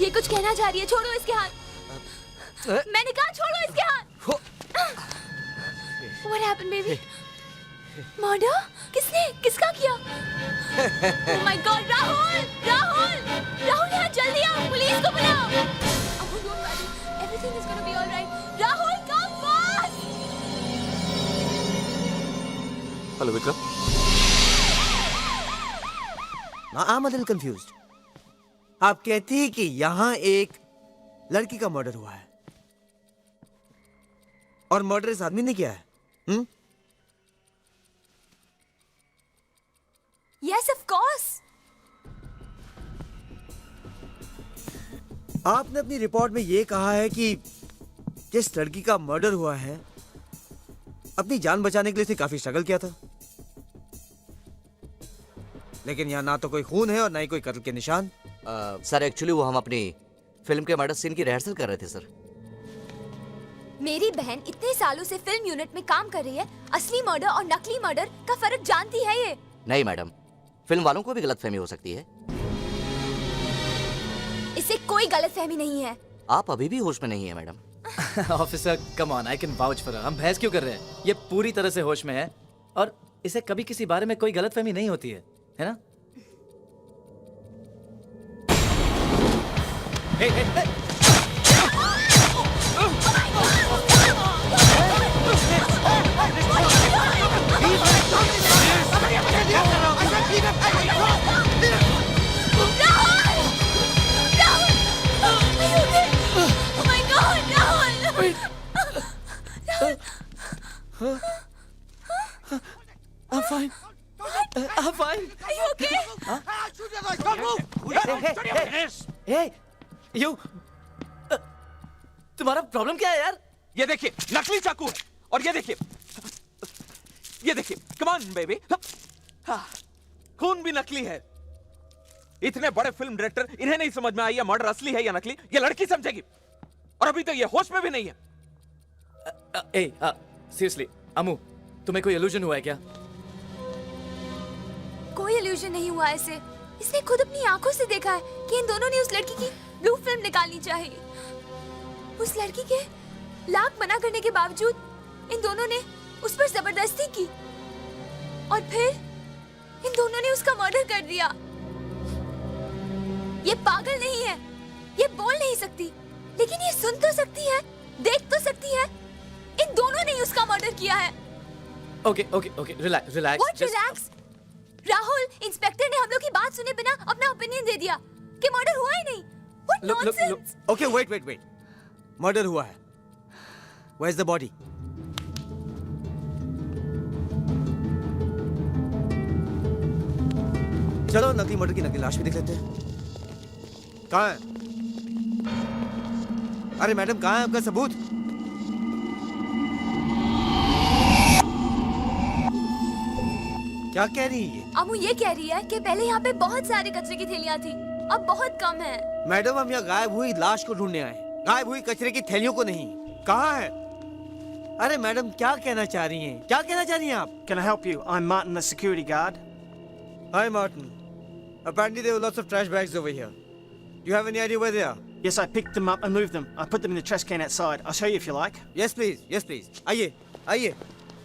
ये कुछ कहना चाह रही है, छोड़ो इसके हाथ। मैंने कहा छोड़ो इसके हाथ। What happened, baby? Murder? किसने? किसका किया? Oh my God, Rahul! Rahul! Rahul यहाँ जल्दी आओ, पुलिस को बुलाओ। Oh, don't worry, everything is gonna be all right. Rahul, come fast! Hello Vikram. I'm a little confused. आप कहती हैं कि यहाँ एक लड़की का मर्डर हुआ है और मर्डर इस आदमी ने किया है। Yes, of course. आपने अपनी रिपोर्ट में ये कहा है कि जिस लड़की का मर्डर हुआ है अपनी जान बचाने के लिए उसने काफी स्ट्रगल किया था, लेकिन यहाँ ना तो कोई खून है और ना ही कोई कत्ल के निशान। सर एक्चुअली वो हम अपनी फिल्म के मर्डर सीन की रिहर्सल कर रहे थे सर। मेरी बहन इतने सालों से फिल्म यूनिट में काम कर रही है, असली मर्डर और नकली मर्डर का फर्क जानती है ये? नहीं मैडम, फिल्म वालों को भी गलतफहमी हो सकती है। इससे कोई गलतफहमी नहीं है। आप अभी भी होश में नहीं है madam. Officer come on, I can vouch for her. हम बहस क्यों कर रहे हैं? ये पूरी तरह से होश में है और इसे कभी किसी बारे में कोई गलतफहमी नहीं होती है ना? Hey, hey, hey. I'm fine. I'm fine. Are you okay? Hey, you. तुम्हारा प्रॉब्लम क्या है यार? ये देखिए नकली चाकू है और ये देखिए कम ऑन बेबी। खून भी नकली है। इतने बड़े फिल्म डायरेक्टर, इन्हें नहीं समझ में आई है मर्डर असली है या नकली? ये लड़की समझेगी और अभी तो ये होश में भी नहीं है। सीरियसली अमू, तुम्हें कोई इल्यूजन हुआ है क्या? कोई इल्यूजन नहीं हुआ ऐसे। इसने खुद अपनी आंखों से देखा है कि इन दोनों ने उस लड़की की ब्लू फिल्म निकालनी चाहिए। उस लड़की के लाख मना करने के बावजूद इन दोनों ने उस पर जबरदस्ती की और फिर इन दोनों ने उसका मर्डर कर दिया। ये पागल नहीं है, ये बोल नहीं सकती, लेकिन ये सुन तो सकती है, देख तो सकती है। इन दोनों ने ही उसका मर्डर किया है। Okay, relax. What relax? Rahul, inspector ने हम लोग की बात सुने बिना अपना ओपिनियन दे दिया कि मर्डर हुआ ही नहीं। What nonsense? Okay, wait. Murder हुआ है। Where's the body? चलो नकली मर्डर की नकली लाश भी देख लेते हैं। कहाँ है? अरे मैडम, कहाँ है आपका सबूत? क्या कह रही है ये? अमू ये कह रही है कि पहले यहाँ पे बहुत सारी कचरे की थैलियाँ थी, अब बहुत कम है। मैडम, हम यहाँ गायब हुई लाश को ढूंढने आए, गायब हुई कचरे की थैलियों को नहीं। कहाँ है? अरे मैडम, क्या कहना चाह रही हैं? क्या कहना चाह रही हैं आप? Can I help you? I'm Martin, the security guard. Hi, Martin. Apparently there were lots of trash bags over here. Do you have any idea where they are? Yes, I picked them up and moved them. I put them in the trash can outside. I'll show you if you like. Yes, please. Yes, please. आइए।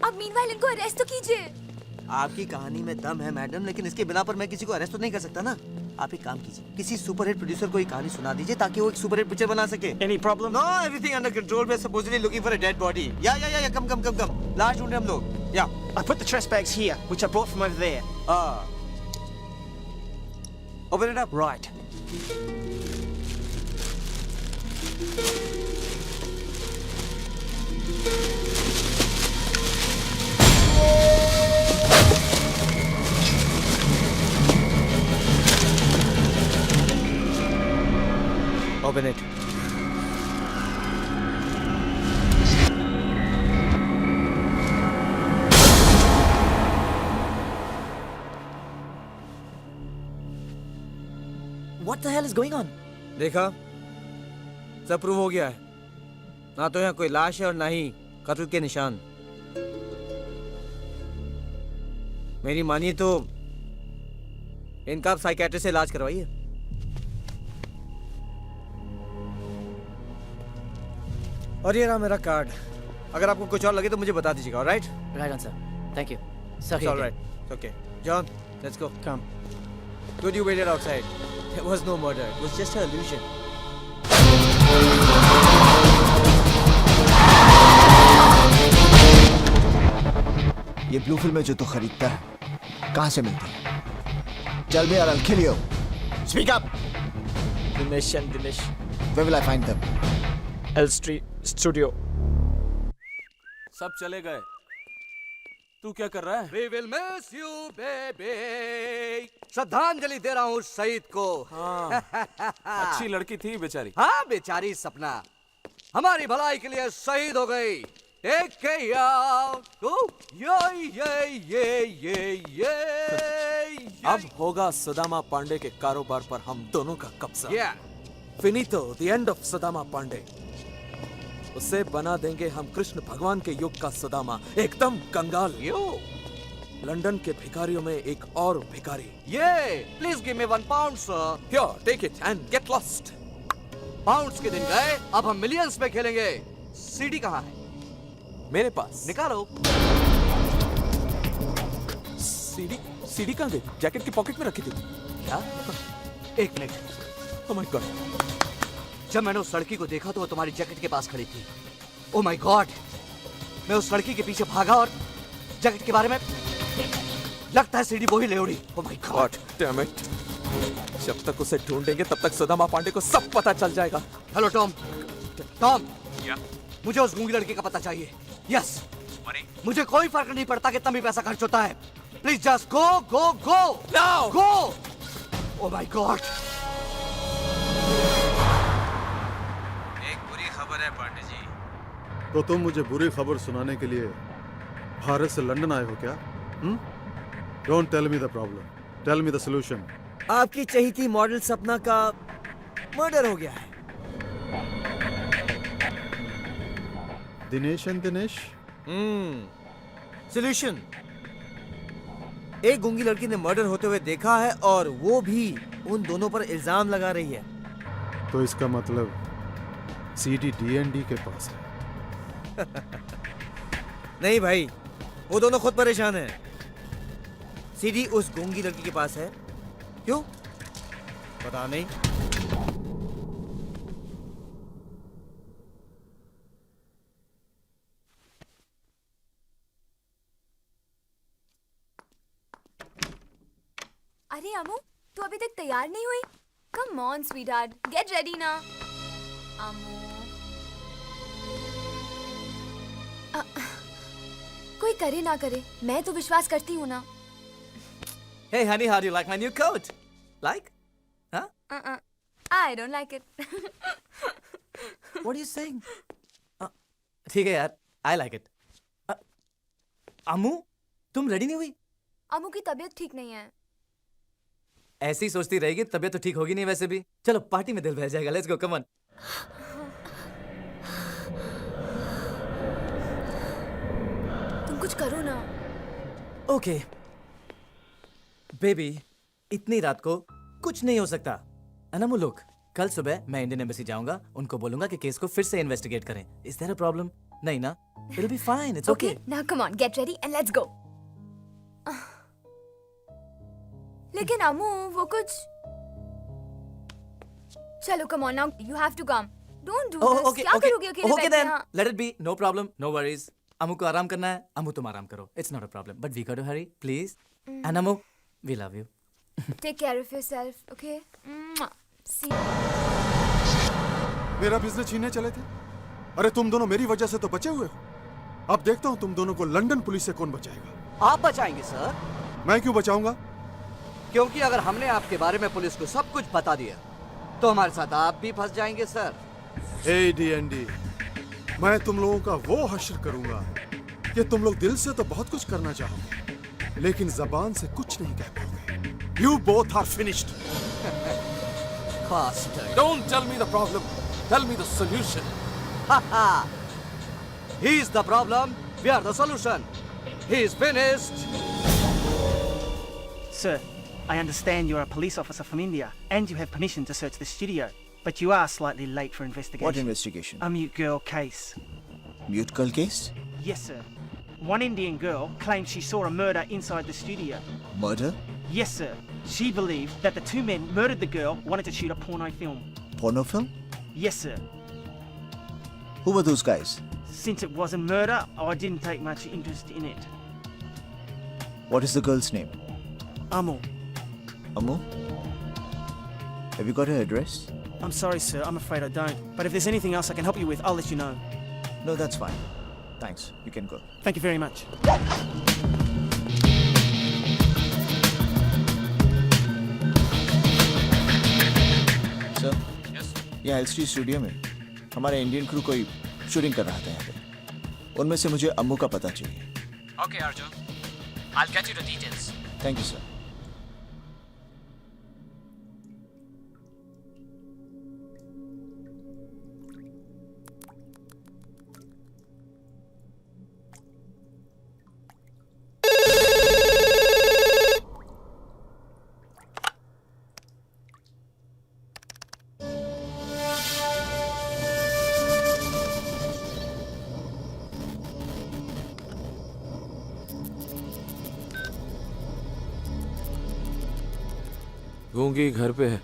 अब meanwhile इनको arrest तो कीजिए। आपकी कहानी में दम है मैडम, लेकिन इसके बिना पर मैं किसी को अरेस्ट तो नहीं कर सकता ना। आप एक काम कीजिए, किसी सुपरहिट प्रोड्यूसर को ये कहानी सुना दीजिए ताकि वो एक सुपरहिट पिक्चर बना सके। Any problem? No, everything under control. We're supposedly looking for a dead body. Yeah. Come. लाश ढूंढ रहे हम लोग। Yeah, I put the trash bags here, which I brought from over there. Ah. Open it up. Right. Open it. What the hell is going on? देखा, सब prove हो गया है। ना तो यहाँ कोई लाश है और ना ही कत्ल के निशान। मेरी मानिए तो इनका आप साइकेट्रिस्ट से इलाज करवाइए। और ये रहा मेरा कार्ड। अगर आपको कुछ और लगे तो मुझे बता दीजिएगा, alright? Right on, sir. Thank you. Sorry. It's all right. Okay. John, let's go. Come. Good you waited outside. There was no murder. It was just an illusion. ये ब्लू फिल्में जो तू खरीदता है कहाँ से मिलती है? चल बे यार, I'll kill you. Speak up. Dinesh and Dinesh. Where will I find them? L Street Studio. सब चले गए, तू क्या कर रहा है? We will miss you, baby. श्रद्धांजलि दे रहा हूँ शहीद को। हाँ, अच्छी लड़की थी बेचारी। हाँ बेचारी सपना हमारी भलाई के लिए शहीद हो गई। Take care. ये। अब होगा सुदामा पांडे के कारोबार पर हम दोनों का कब्जा। Yeah. फिनितो, the end of Sudama Pandey. उसे बना देंगे हम कृष्ण भगवान के युग का सुदामा, एकदम कंगाल। लंदन के भिखारियों में एक और भिखारी। Please give me £1, sir. Here, take it and get lost. Pounds के दिन गए, अब हम मिलियंस में खेलेंगे। सीडी कहाँ है? मेरे पास। निकालो। सीडी कहाँ गई? जैकेट की पॉकेट में रखी थी क्या? एक मिनट। Oh my God. जब मैंने उस लड़की को देखा तो वो तुम्हारी जैकेट के पास खड़ी थी। Oh my God. मैं उस लड़की के पीछे भागा और जैकेट के बारे में लगता है सीडी वो ही ले उड़ी। Oh my god damn it. जब तक उसे ढूंढेंगे तब तक सुदामा पांडे को सब पता चल जाएगा। Hello Tom. मुझे उस गूंगी लड़की का पता चाहिए। यस। मुझे कोई फर्क नहीं पड़ता कितना भी पैसा खर्च होता है। Please just go now go. Oh my God. एक बुरी खबर है पांडे जी। तो तुम मुझे बुरी खबर सुनाने के लिए भारत से लंदन आए हो क्या? Don't tell me the problem, tell me the solution. आपकी चहीती मॉडल सपना का मर्डर हो गया है। दिनेश एंड दिनेश। सॉल्यूशन। एक गूंगी लड़की ने मर्डर होते हुए देखा है और वो भी उन दोनों पर इल्जाम लगा रही है। तो इसका मतलब सीडी D&D के पास है। नहीं भाई, वो दोनों खुद परेशान हैं। सीडी उस गूंगी लड़की के पास है। क्यों? पता नहीं। अरे अमू, तू अभी तक तैयार नहीं हुई? Come on sweetheart, get ready ना। अमू कोई करे ना करे, मैं तो विश्वास करती हूँ ना। Hey honey, how do you like my new coat? Like? Huh? I don't like it. What are you saying? ठीक है यार, I like it. अम्मू, तुम रेडी नहीं हुई? अमू की तबीयत ठीक नहीं है। ऐसे ही सोचती रहेगी, तबीयत तो ठीक होगी नहीं वैसे भी। चलो पार्टी में दिल बहल जाएगा। Let's go, come on. तुम कुछ करो ना। ओके बेबी, इतनी रात को कुछ नहीं हो सकता। अनमू लुक, कल सुबह मैं इंडियन एम्बेसी जाऊंगा, उनको बोलूंगा कि केस को फिर से इन्वेस्टिगेट करें। Is there a problem? नहीं ना? It will be fine, it's okay. Now come on, get ready and let's go. लेकिन अमू वो कुछ। चलो come on now, you have to come. Don't do this. क्या करोगे अकेले बैठ के? Okay then, let it be, no problem, no worries. Amu को आराम करना है, अमू तुम आराम करो. It's not a problem. But we got to hurry, please. And Amu, we love you. Take care of yourself, okay? See you. मेरा बिजनेस छीनने चले थे? अरे तुम दोनों मेरी वजह से तो बचे हुए हो. अब देखता हूँ तुम दोनों को लंदन पुलिस से कौन बचाएगा. आप बचाएंगे सर. मैं क्यों बचाऊंगा? क्योंकि अगर हमने आपके बारे में पुलिस को सब कुछ बता दिया तो हमारे साथ आप भी फंस जाएंगे सर. AD&D, मैं तुम लोगों का वो हश्र करूंगा कि तुम लोग दिल से तो बहुत कुछ करना चाहोगे लेकिन जबान से कुछ नहीं कह पाओगे. You both are finished. Bastard. Don't tell me the problem. Tell me the solution. He is the problem. We are the solution. He is finished. Sir, I understand you're a police officer from India and you have permission to search the studio, but you are slightly late for investigation. What investigation? A mute girl case. Mute girl case? Yes, sir. One Indian girl claims she saw a murder inside the studio. Murder? Yes, sir. She believed that the two men murdered the girl, wanted to shoot a porno film. Porno film? Yes, sir. Who were those guys? Since it was a murder, I didn't take much interest in it. What is the girl's name? Amu. Amu? Have you got her address? I'm sorry, sir. I'm afraid I don't. But if there's anything else I can help you with, I'll let you know. No, that's fine. Thanks. You can go. Thank you very much. Sir, ये LCD studio में हमारा Indian crew कोई shooting कर रहा था यहाँ पे. उनमें से मुझे अम्मू का पता चाहिए. Okay, Arjun. I'll get you the details. Thank you sir. गूंगी घर पे है.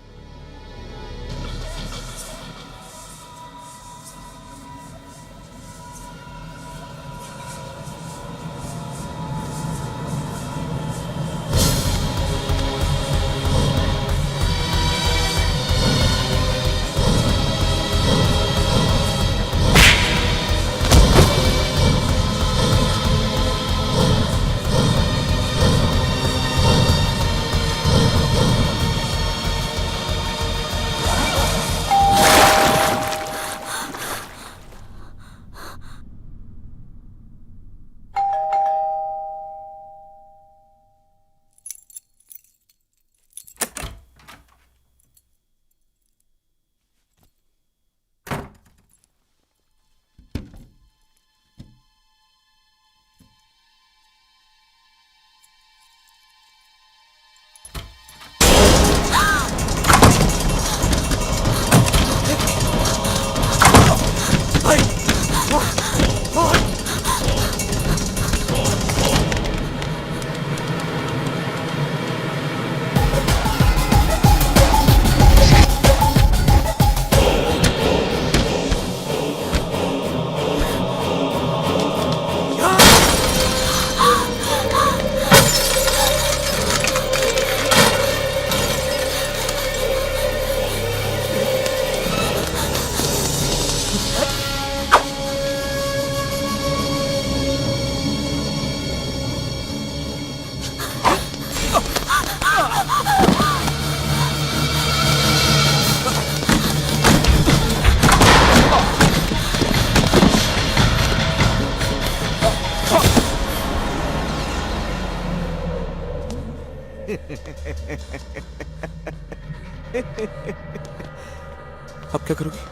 अब क्या करोगी?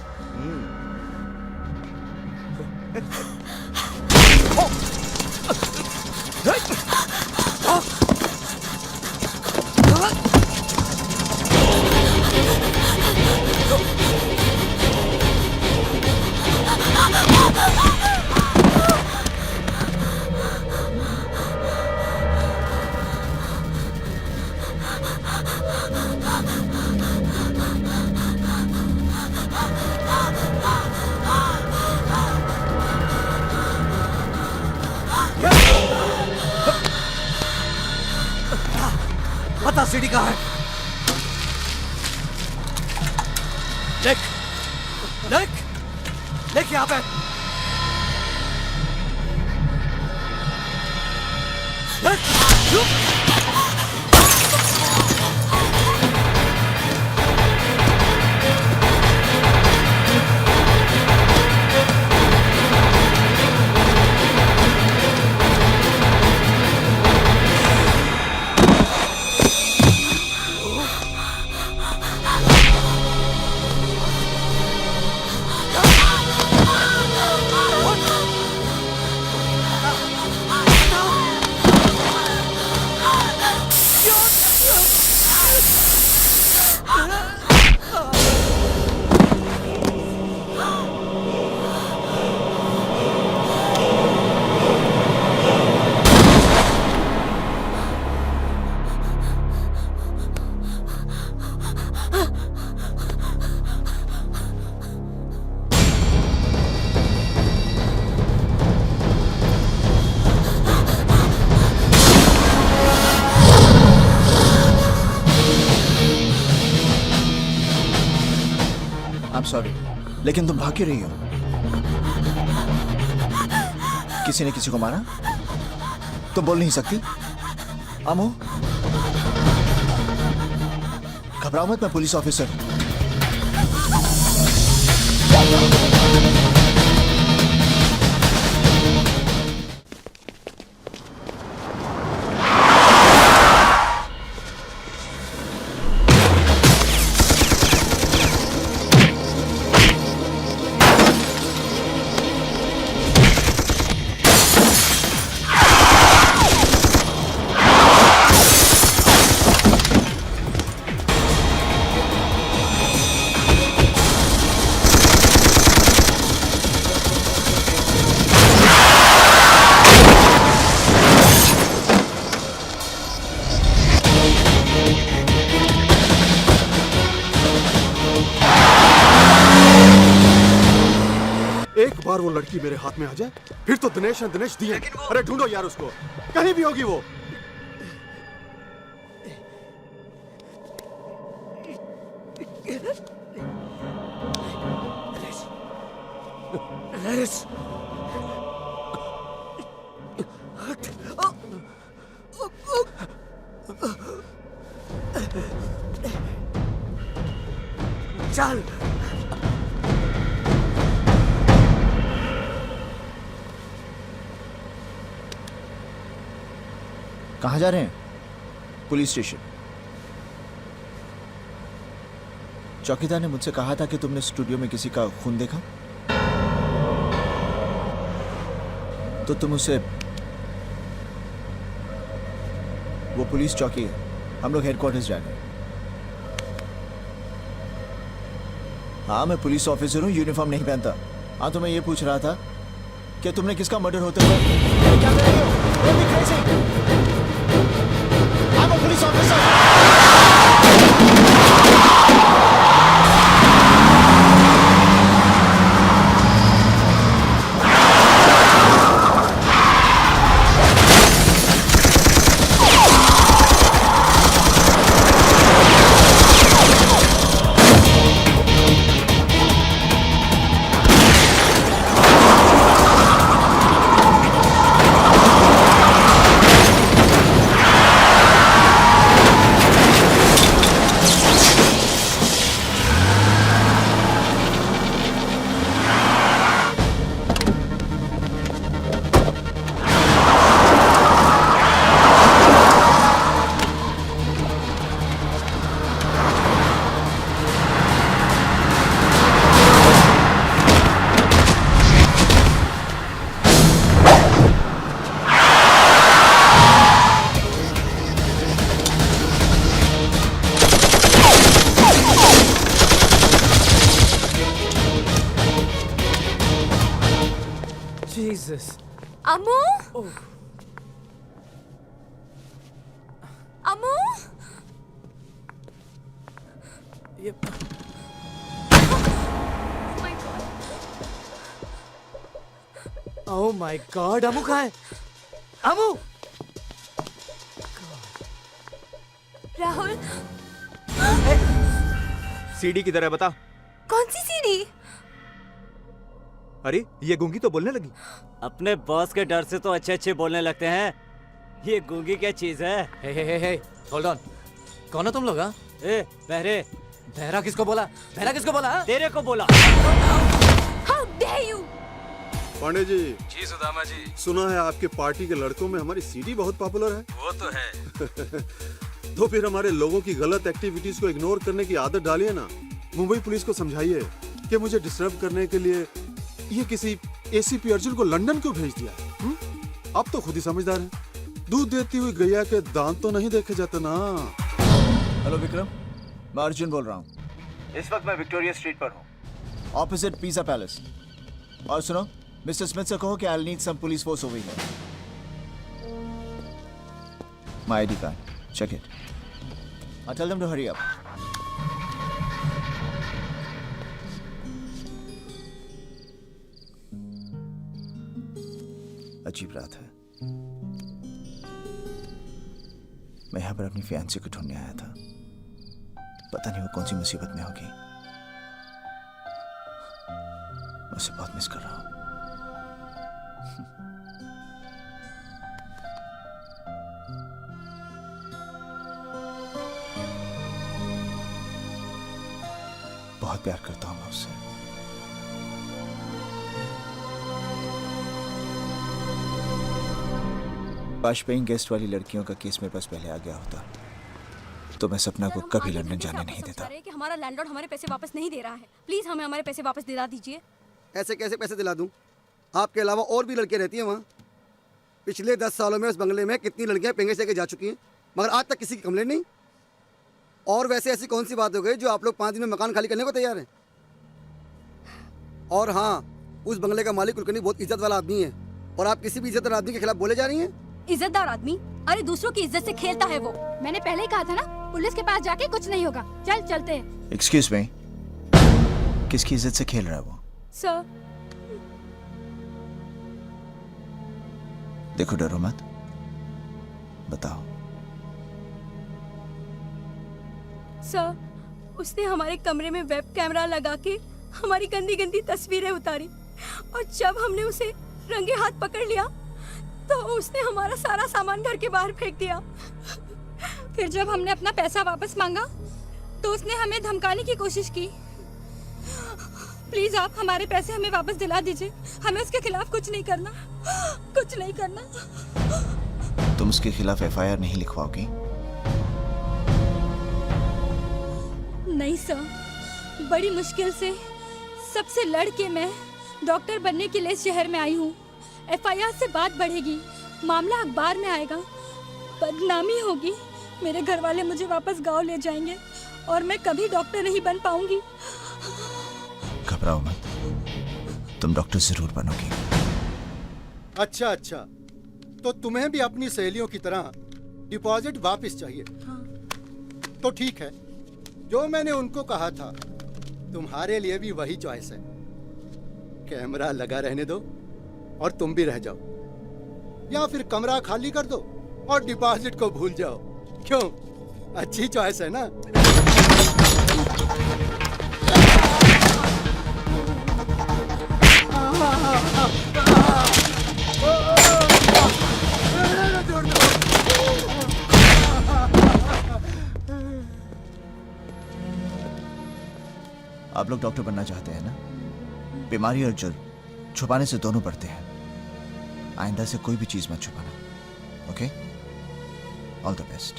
बता सीढ़ी कहाँ है? देख देख देख यहाँ पे। देख सॉरी, लेकिन तुम भाग क्यों रही हो? किसी ने किसी को मारा? तुम बोल नहीं सकती? अमो, घबराओ मत, मैं पुलिस ऑफिसर हूं। बार वो लड़की मेरे हाथ में आ जाए फिर तो दिनेश है दिनेश दिए। अरे ढूंढो यार उसको, कहीं भी होगी वो। चल कहाँ जा रहे हैं? Police station. चौकीदार ने मुझसे कहा था कि तुमने स्टूडियो में किसी का खून देखा, तो तुम उसे, वो पुलिस चौकी है, हम लोग हेडक्वार्टर्स जा रहे हैं। हाँ, मैं पुलिस ऑफिसर हूँ, यूनिफॉर्म नहीं पहनता। हाँ, तो मैं ये पूछ रहा था कि तुमने किसका मर्डर होते हुए क्या कर रही हो? I'm a police officer. Jesus. Ammu? Ammu? Yep. Oh my God, अम्मू कहाँ है? अम्मू! राहुल, सीडी किधर है बता। कौन सी सीढ़ी? अरे ये गूंगी तो बोलने लगी। अपने बॉस के डर से तो अच्छे अच्छे बोलने लगते हैं, ये गूंगी क्या चीज है? हे होल्ड ऑन, कौन हो तुम लोग? हाँ, ए बहरे, बहरा किसको बोला? बहरा किसको बोला? हाँ? तेरे को बोला। How dare you? Pandey ji. जी सुदामा जी। सुना है आपके पार्टी के लड़कों में हमारी सीडी बहुत पॉपुलर है। वो तो है। तो फिर हमारे लोगों की गलत एक्टिविटीज को इग्नोर करने की आदत डालिए ना। मुंबई पुलिस को समझाइए कि मुझे डिस्टर्ब करने के लिए ये किसी एसीपी अर्जुन को लंदन क्यों भेज दिया। अब तो खुद ही समझदार हैं। दूध देती हुई गैया के दांत तो नहीं देखे जाते ना। हेलो विक्रम, मैं अर्जुन बोल रहा हूँ। इस वक्त मैं विक्टोरिया स्ट्रीट पर हूँ, ऑपोजिट पिज़्ज़ा पैलेस। और सुनो, मिस्टर स्मिथ से कहो कि I need some police force over here. My ID card, check it. I tell them to hurry up. अजीब रात है। मैं यहाँ पर अपनी फियांसी को ढूंढने आया था। पता नहीं वो कौन सी मुसीबत में होगी। मैं उसे बहुत मिस कर रहा हूँ। बहुत प्यार करता हूँ मैं उससे। पाश पेइंग गेस्ट वाली लड़कियों का केस मेरे पास पहले आ गया होता तो मैं सपना को कभी लंदन जाने नहीं देता। कि हमारा लैंडलॉर्ड हमारे पैसे वापस नहीं दे रहा है, प्लीज हमें हमारे पैसे वापस दिला दीजिए। ऐसे कैसे पैसे दिला दूं? आपके अलावा और भी लड़कियां रहती हैं वहाँ। पिछले 10 सालों में उस बंगले में कितनी लड़कियां पेंगे से जा चुकी हैं, मगर आज तक किसी की कंप्लेंट नहीं। और वैसे ऐसी कौन सी बात हो गई जो आप लोग 5 दिन में मकान खाली करने को तैयार हैं? और हाँ, उस बंगले का मालिक कुलकर्णी बहुत इज्जत वाला आदमी है और आप किसी भी इज्जतदार आदमी के खिलाफ बोले जा रही हैं। इज्जतदार आदमी? अरे दूसरों की इज्जत से खेलता है वो। मैंने पहले ही कहा था ना, पुलिस के पास जाके कुछ नहीं होगा। चल चलते हैं। एक्सक्यूज मी, किसकी इज्जत से खेल रहा है वो? सर। देखो, डरो मत, बताओ। सर, उसने हमारे कमरे में वेब कैमरा लगा के हमारी गंदी गंदी तस्वीरें उतारी और जब हमने उसे रंगे हाथ पकड़ लिया तो उसने हमारा सारा सामान घर के बाहर फेंक दिया। फिर जब हमने अपना पैसा वापस मांगा तो उसने हमें धमकाने की कोशिश की। प्लीज आप हमारे पैसे हमें वापस दिला दीजिए। हमें उसके खिलाफ कुछ नहीं करना, कुछ नहीं करना। तुम उसके खिलाफ एफआईआर नहीं लिखवाओगी? नहीं सर, बड़ी मुश्किल से सबसे लड़ के मैं डॉक्टर बनने के लिए शहर में आई हूँ। एफआईआर से बात बढ़ेगी, मामला अखबार में आएगा, बदनामी होगी, मेरे घर वाले मुझे वापस गांव ले जाएंगे और मैं कभी डॉक्टर नहीं बन पाऊंगी। घबराओ मत, तुम डॉक्टर जरूर बनोगी। अच्छा अच्छा, तो तुम्हें भी अपनी सहेलियों की तरह डिपॉजिट वापस चाहिए? हाँ। तो ठीक है, जो मैंने उनको कहा था तुम्हारे लिए भी वही चॉइस है। कैमरा लगा रहने दो और तुम भी रह जाओ, या फिर कमरा खाली कर दो और डिपॉजिट को भूल जाओ। क्यों, अच्छी चॉइस है ना? आप लोग डॉक्टर बनना चाहते हैं ना? बीमारी और जुर्म छुपाने से दोनों बढ़ते हैं। आइंदा से कोई भी चीज मत छुपाना, ओके? All the best.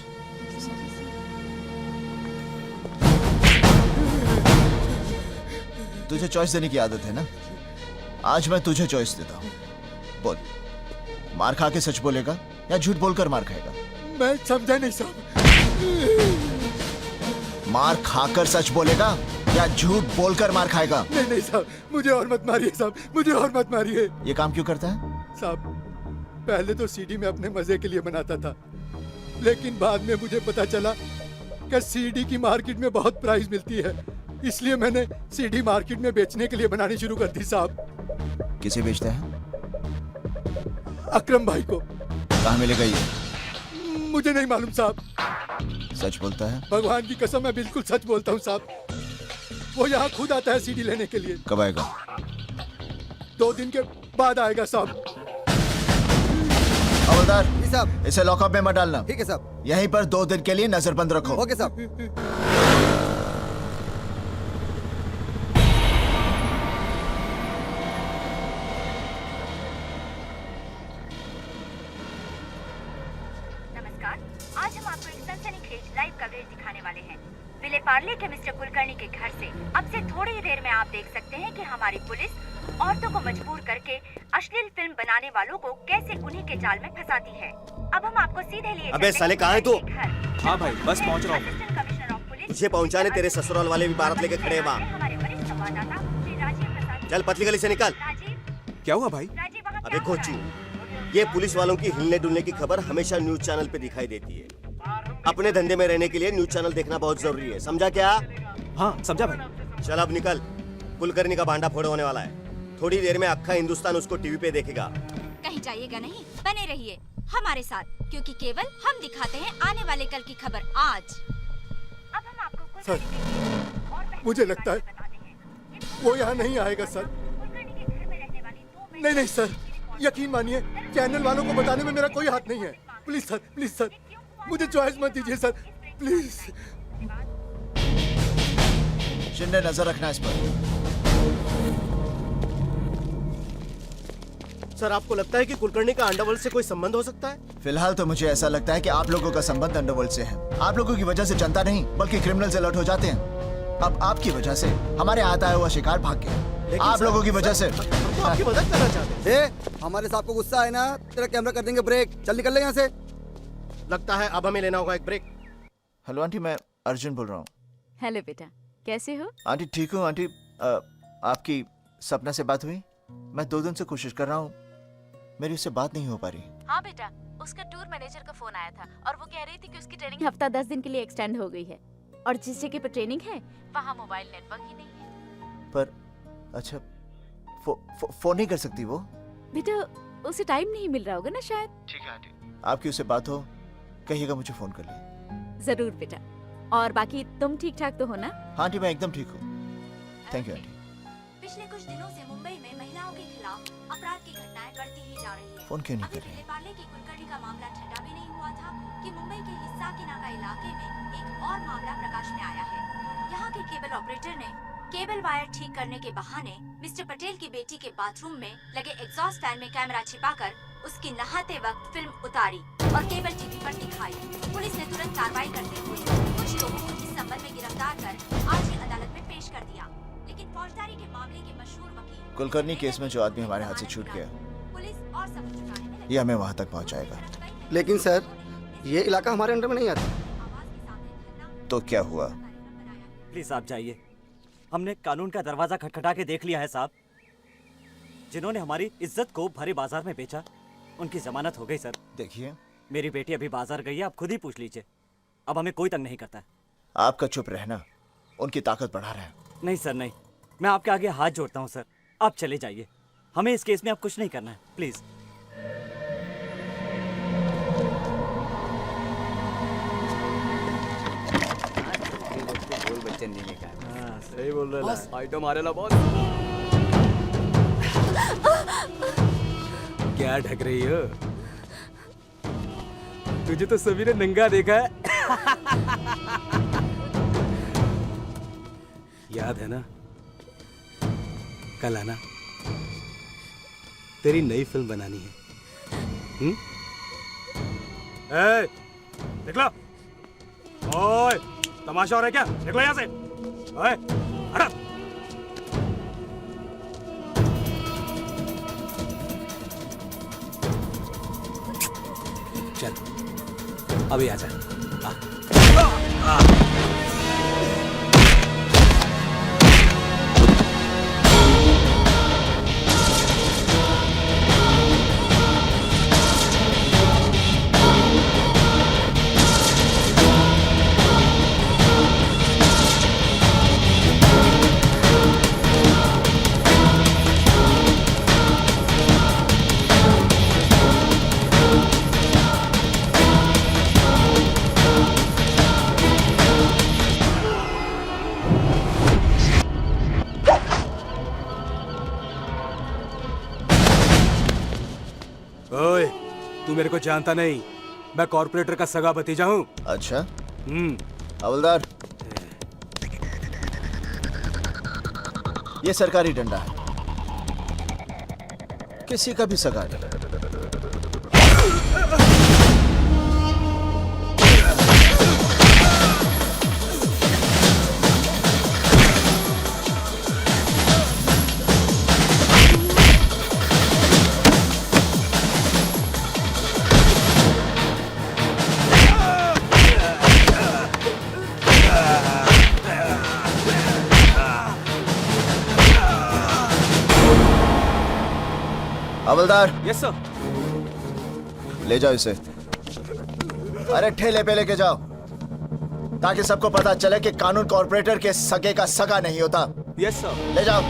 तुझे चॉइस देने की आदत है ना? आज मैं तुझे चॉइस देता हूँ। बोल, मार खा के सच बोलेगा या झूठ बोलकर मार खाएगा? मैं समझा नहीं साहब। मार खाकर सच बोलेगा या झूठ बोलकर मार खाएगा? नहीं नहीं साहब, मुझे और मत मारिए साहब, मुझे और मत मारिए। ये काम क्यों करता है? साहब, पहले तो सीडी में अपने मजे के लिए बनाता था, लेकिन बाद में मुझे पता चला कि सीडी की मार्केट में बहुत प्राइस मिलती है, इसलिए मैंने सीडी मार्केट में बेचने के लिए बनानी शुरू कर दी साहब। किसे बेचता है? अकरम भाई को। कहाँ मिलेगा ये? मुझे नहीं मालूम साहब। सच बोलता है? भगवान की कसम मैं बिल्कुल सच बोलता हूँ साहब। वो यहाँ खुद आता है सीडी लेने के लिए। कब आएगा? 2 दिन के बाद आएगा साहब। हवलदार जी साहब। इसे लॉकअप में मत डालना। ठीक है साहब। यहीं पर 2 दिन के लिए नजरबंद रखो। ओके साहब। नमस्कार, आज हम आपको एक सनसनीखेज लाइव कवरेज दिखाने वाले हैं। विले पार्ले के मिस्टर कुलकर्णी के घर से अब से थोड़ी ही देर में आप देख सकते हैं कि हमारी पुलिस औरतों को मजबूर करके अश्लील फिल्म बनाने वालों को कैसे उन्हीं के जाल में फंसाती है। अब हम आपको सीधे लिए अबे साले कहाँ है तू? हाँ भाई बस पहुंच रहा हूँ। तुझे पहुंचाने तेरे ससुराल वाले भी भारत लेके खड़े हैं वहाँ। हमारे वरिष्ठ संवाददाता श्री राजीव प्रसाद। चल पतली गली से निकल। क्या हुआ भाई? अबे कोची, ये पुलिस वालों की हिलने डुलने की खबर हमेशा न्यूज चैनल पे दिखाई देती है। अपने धंधे में रहने के लिए न्यूज चैनल देखना बहुत जरूरी है, समझा क्या? हाँ समझा भाई। चल अब निकल, कुलकर्णी का भांडा फोड़ होने वाला है। थोड़ी देर में अक्खा हिंदुस्तान उसको टीवी पे देखेगा। कहीं जाइएगा नहीं, बने रहिए हमारे साथ, क्योंकि केवल हम दिखाते हैं आने वाले कल की खबर आज। अब हम आपको सर, मुझे लगता है वो यहाँ नहीं आएगा सर। नहीं सर, यकीन मानिए चैनल वालों को बताने में मेरा कोई हाथ नहीं है। प्लीज सर, मुझे चॉइस मत दीजिए सर, प्लीज। शिंदे नजर रखना इस पर। सर आपको लगता है कि कुलकर्णी का अंडरवर्ल्ड से कोई संबंध हो सकता है? फिलहाल तो मुझे ऐसा लगता है कि आप लोगों का संबंध अंडरवर्ल्ड से है। आप लोगों की वजह से जनता नहीं बल्कि क्रिमिनल्स अलर्ट हो जाते हैं। अब आपकी वजह से हमारे हाथ आया हुआ शिकार भाग गया। आप लोगों की वजह से। तो आपकी मदद करना चाहते हैं। हमारे साहब को गुस्सा है ना, तेरा कैमरा कर देंगे ब्रेक। चल निकल ले यहाँ से। लगता है अब हमें लेना होगा एक ब्रेक। हेलो आंटी, मैं अर्जुन बोल रहा हूँ। हेलो बेटा, कैसे हो? आंटी ठीक हूँ आंटी। आपकी सपना से बात हुई? मैं 2 दिन से कोशिश कर रहा हूँ, मेरी उससे बात नहीं हो पा रही। हाँ बेटा, उसका टूर मैनेजर का फोन आया था और वो कह रही थी कि उसकी ट्रेनिंग हफ्ता 10 दिन के लिए एक्सटेंड हो गई है और जिस जगह पर ट्रेनिंग है वहाँ मोबाइल नेटवर्क ही नहीं है। पर अच्छा, फोन नहीं कर सकती वो? बेटा उसे टाइम नहीं मिल रहा होगा ना शायद। ठीक है आंटी, आपकी उससे बात हो, कहिएगा मुझे फोन कर ले। जरूर बेटा। और बाकी तुम ठीक ठाक तो हो ना? हाँ आंटी, मैं एकदम ठीक हूँ। Thank you aunty. पिछले कुछ दिनों से मुंबई में महिलाओं के खिलाफ अपराध की घटनाएं बढ़ती ही जा रही है। फोन क्यों नहीं कर रही? विले पार्ले की कुलकर्णी का मामला ठंडा भी नहीं हुआ था कि मुंबई के हिस्साकीनाका इलाके में एक और मामला प्रकाश में आया है। यहाँ के केबल ऑपरेटर ने केबल वायर ठीक करने के बहाने मिस्टर पटेल की बेटी के बाथरूम में लगे एग्जॉस्ट फैन में कैमरा छिपाकर उसकी नहाते वक्त फिल्म उतारी और केबल टीवी पर दिखाई। पुलिस ने तुरंत कार्रवाई करते हुए कुछ लोगों को इस संबंध में गिरफ्तार कर आज ही अदालत में पेश कर दिया। लेकिन फौजदारी के मामले के मशहूर वकील कुलकर्णी केस में जो आदमी हमारे हाथ से छूट गया, पुलिस और सबूत जुटाने में ये हमें वहाँ तक पहुँचाएगा। लेकिन सर, ये इलाका हमारे अंडर में नहीं आता। तो क्या हुआ? प्लीज आप जाइए। हमने कानून का दरवाजा खटखटा के देख लिया है साहब। जिन्होंने हमारी इज्जत को भरे बाजार में बेचा, उनकी जमानत हो गई सर। देखिए, मेरी बेटी अभी बाजार गई है, आप खुद ही पूछ लीजिए। अब हमें कोई तंग नहीं करता है। आपका चुप रहना उनकी ताकत बढ़ा रहा है। नहीं सर नहीं, मैं आपके आगे हाथ जोड़ता हूँ सर, आप चले जाइए। हमें इस केस में आप कुछ नहीं करना है, प्लीज। सही बोल रहे हैं। आइटम आ रहा बॉस। क्या ढक रही हो? तुझे तो सभी ने नंगा देखा है। याद है ना, कल आना, तेरी नई फिल्म बनानी है। ए, देख लो। ओए, तमाशा हो रहा है क्या? निकलो यहाँ से। ओए, हटा। चल, अभी आ जा। तू मेरे को जानता नहीं, मैं कॉर्पोरेटर का सगा भतीजा हूँ। अच्छा हवलदार, ये सरकारी डंडा है, किसी का भी सगा नहीं। हवलदार। Yes sir. ले जाओ इसे, अरे ठेले पे लेके जाओ, ताकि सबको पता चले कि कानून कॉर्पोरेटर के सगे का सगा नहीं होता। Yes sir. ले जाओ।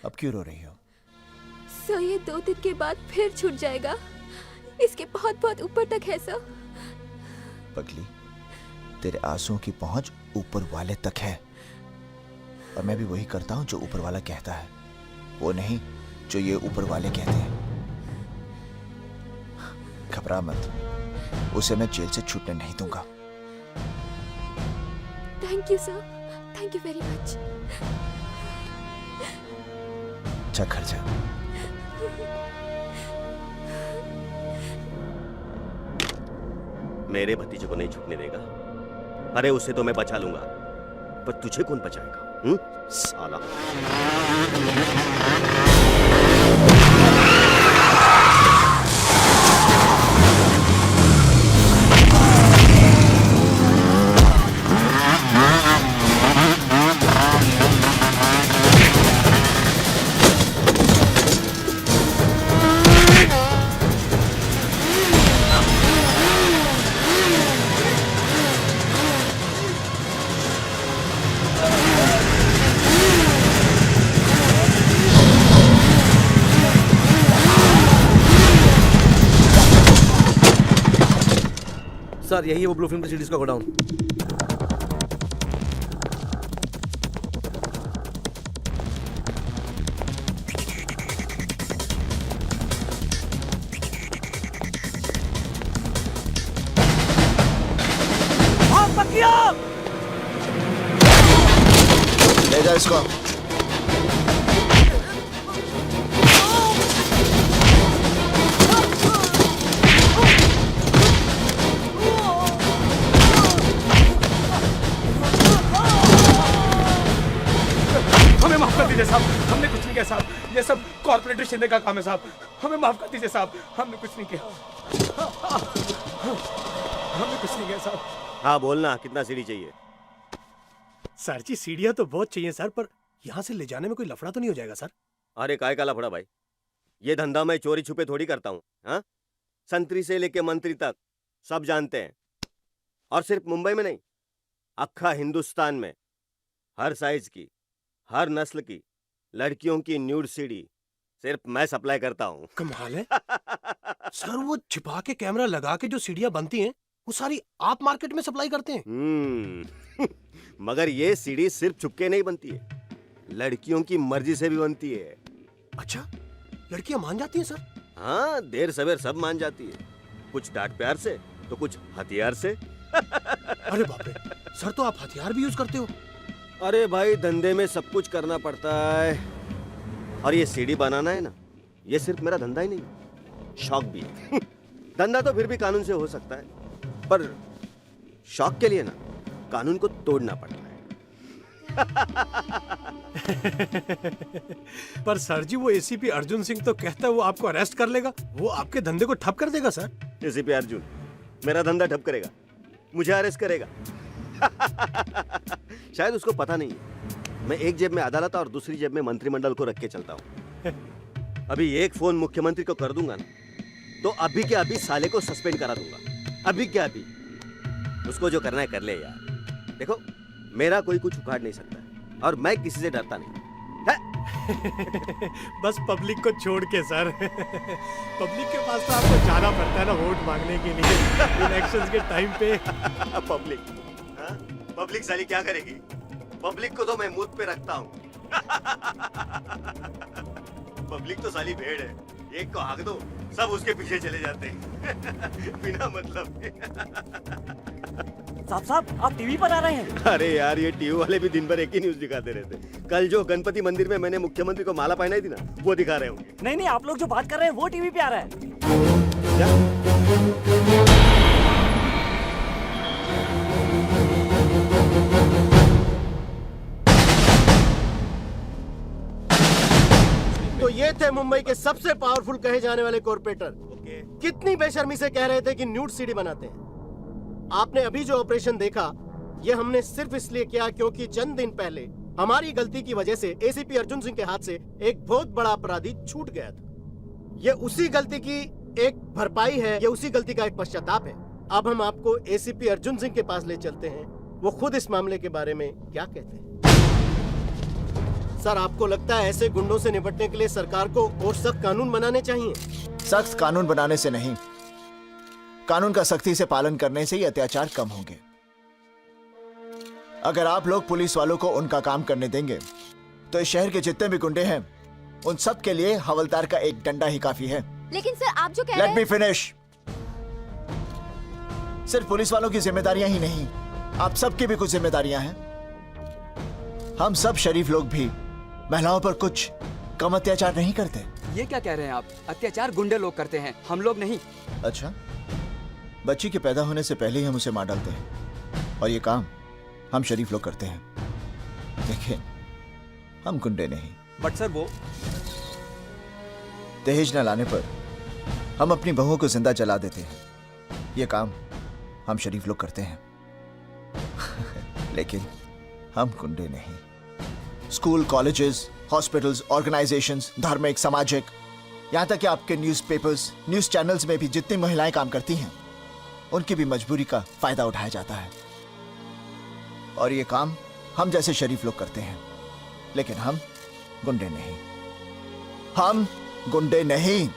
अब क्यों रो रही हो? सर ये 2 दिन के बाद फिर छूट जाएगा, इसके बहुत बहुत ऊपर तक है सर। पगली, तेरे आंसुओं की पहुंच ऊपर वाले तक है, और मैं भी वही करता हूं जो ऊपर वाला कहता है, वो नहीं जो ये ऊपर वाले कहते हैं। घबरा मत, उसे मैं जेल से छूटने नहीं दूंगा। Thank you sir, thank you very much. अच्छा घर जा। मेरे भतीजे को नहीं छूटने देगा। अरे उसे तो मैं बचा लूंगा, पर तुझे कौन बचाएगा? साला। सर यही है वो ब्लू फिल्म की सीरीज का गोडाउन। ले जा इसको। हमें माफ कर दीजिए साहब, हमने कुछ नहीं किया साहब, ये सब कॉर्पोरेटर शिंदे का काम है साहब, हमें माफ कर दीजिए साहब, हमने कुछ नहीं किया, हमने कुछ नहीं किया साहब। हाँ बोलना, कितना सीढ़ी चाहिए? सर जी सीढ़ियाँ तो बहुत चाहिए सर, पर यहाँ से ले जाने में कोई लफड़ा तो नहीं हो जाएगा सर? अरे काय का लफड़ा भाई, ये धंधा मैं चोरी छुपे थोड़ी करता हूँ। हाँ, संतरी से लेके मंत्री तक सब जानते हैं, और सिर्फ मुंबई में नहीं, अक्खा हिंदुस्तान में हर साइज की, हर नस्ल की लड़कियों की न्यूड सीडी सिर्फ मैं सप्लाई करता हूँ। कमाल है सर, वो छिपा के कैमरा लगा के जो सीढ़ियाँ बनती हैं वो सारी आप मार्केट में सप्लाई करते हैं? मगर ये सीडी सिर्फ छुपके नहीं बनती है, लड़कियों की मर्जी से भी बनती है। अच्छा, लड़कियां मान जाती हैं सर? हाँ, देर सवेर सब मान जाती है, कुछ डांट प्यार से तो कुछ हथियार से। अरे बाप रे सर, तो आप हथियार भी यूज करते हो? अरे भाई, धंधे में सब कुछ करना पड़ता है, और ये सीडी बनाना है ना, ये सिर्फ मेरा धंधा ही नहीं, शौक भी है। धंधा तो फिर भी कानून से हो सकता है, पर शौक के लिए ना कानून को तोड़ना पड़ता है। पर सर जी, वो एसीपी अर्जुन सिंह तो कहता है वो आपको अरेस्ट कर लेगा, वो आपके धंधे को ठप कर देगा सर। एसीपी अर्जुन मेरा धंधा ठप करेगा, मुझे अरेस्ट करेगा? शायद उसको पता नहीं है, मैं एक जेब में अदालत और दूसरी जेब में मंत्रिमंडल को रख के चलता हूँ। अभी एक फोन मुख्यमंत्री को कर दूंगा ना, तो अभी के अभी साले को सस्पेंड करा दूंगा, अभी के अभी। उसको जो करना है कर ले यार। देखो, मेरा कोई कुछ उखाड़ नहीं सकता, और मैं किसी से डरता नहीं। बस पब्लिक को छोड़ के सर। पब्लिक के पास तो आपको जाना पड़ता है ना वोट मांगने के लिए इलेक्शंस के टाइम पे। पब्लिक पब्लिक साली क्या करेगी? पब्लिक को तो मैं मुंह पे रखता हूँ। पब्लिक तो साली भेड़ है, एक को हाँक दो सब उसके पीछे चले जाते हैं बिना मतलब के। साहब आप टीवी पर आ रहे हैं? अरे यार ये टीवी वाले भी दिन भर एक ही न्यूज दिखाते रहते। कल जो गणपति मंदिर में मैंने मुख्यमंत्री को माला पहनाई थी ना, वो दिखा रहे होंगे। नहीं नहीं, आप लोग जो बात कर रहे हैं वो टीवी पे आ रहा है। तो ये थे मुंबई के सबसे पावरफुल कहे जाने वाले कॉर्पोरेटर। कितनी बेशर्मी से कह रहे थे कि न्यूड सीडी बनाते हैं। आपने अभी जो ऑपरेशन देखा, ये हमने सिर्फ इसलिए किया क्योंकि चंद दिन पहले हमारी गलती की वजह से एसीपी अर्जुन सिंह के हाथ से एक बहुत बड़ा अपराधी छूट गया था। ये उसी गलती की एक भरपाई है, ये उसी गलती का एक पश्चाताप है। अब हम आपको एसीपी अर्जुन सिंह के पास ले चलते हैं, वो खुद इस मामले के बारे में क्या कहते हैं। सर, आपको लगता है ऐसे गुंडों से निपटने के लिए सरकार को और सख्त कानून बनाने चाहिए? सख्त कानून बनाने से नहीं, कानून का सख्ती से पालन करने से ही अत्याचार कम होंगे। अगर आप लोग पुलिस वालों को उनका काम करने देंगे तो इस शहर के जितने भी गुंडे हैं उन सब के लिए हवलदार का एक डंडा ही काफी है। लेकिन सर आप जो कह रहे हैं। Let me finish. सिर्फ पुलिस वालों की जिम्मेदारियां ही नहीं, आप सबकी भी कुछ जिम्मेदारियां हैं। हम सब शरीफ लोग भी महिलाओं पर कुछ कम अत्याचार नहीं करते। ये क्या कह रहे हैं आप? अत्याचार गुंडे लोग करते हैं, हम लोग नहीं। अच्छा, बच्ची के पैदा होने से पहले ही हम उसे मार डालते हैं और ये काम हम शरीफ लोग करते हैं। देखिए, हम गुंडे नहीं। बट सर वो दहेज न लाने पर हम अपनी बहुओं को जिंदा जला देते हैं। ये काम हम शरीफ लोग करते हैं लेकिन हम गुंडे नहीं। स्कूल, कॉलेजेस, हॉस्पिटल्स, ऑर्गेनाइजेशंस, धार्मिक, सामाजिक, यहां तक कि आपके न्यूज़पेपर्स, न्यूज़ चैनल्स में भी जितनी महिलाएं काम करती हैं उनकी भी मजबूरी का फायदा उठाया जाता है। और ये काम हम जैसे शरीफ लोग करते हैं, लेकिन हम गुंडे नहीं। हम गुंडे नहीं,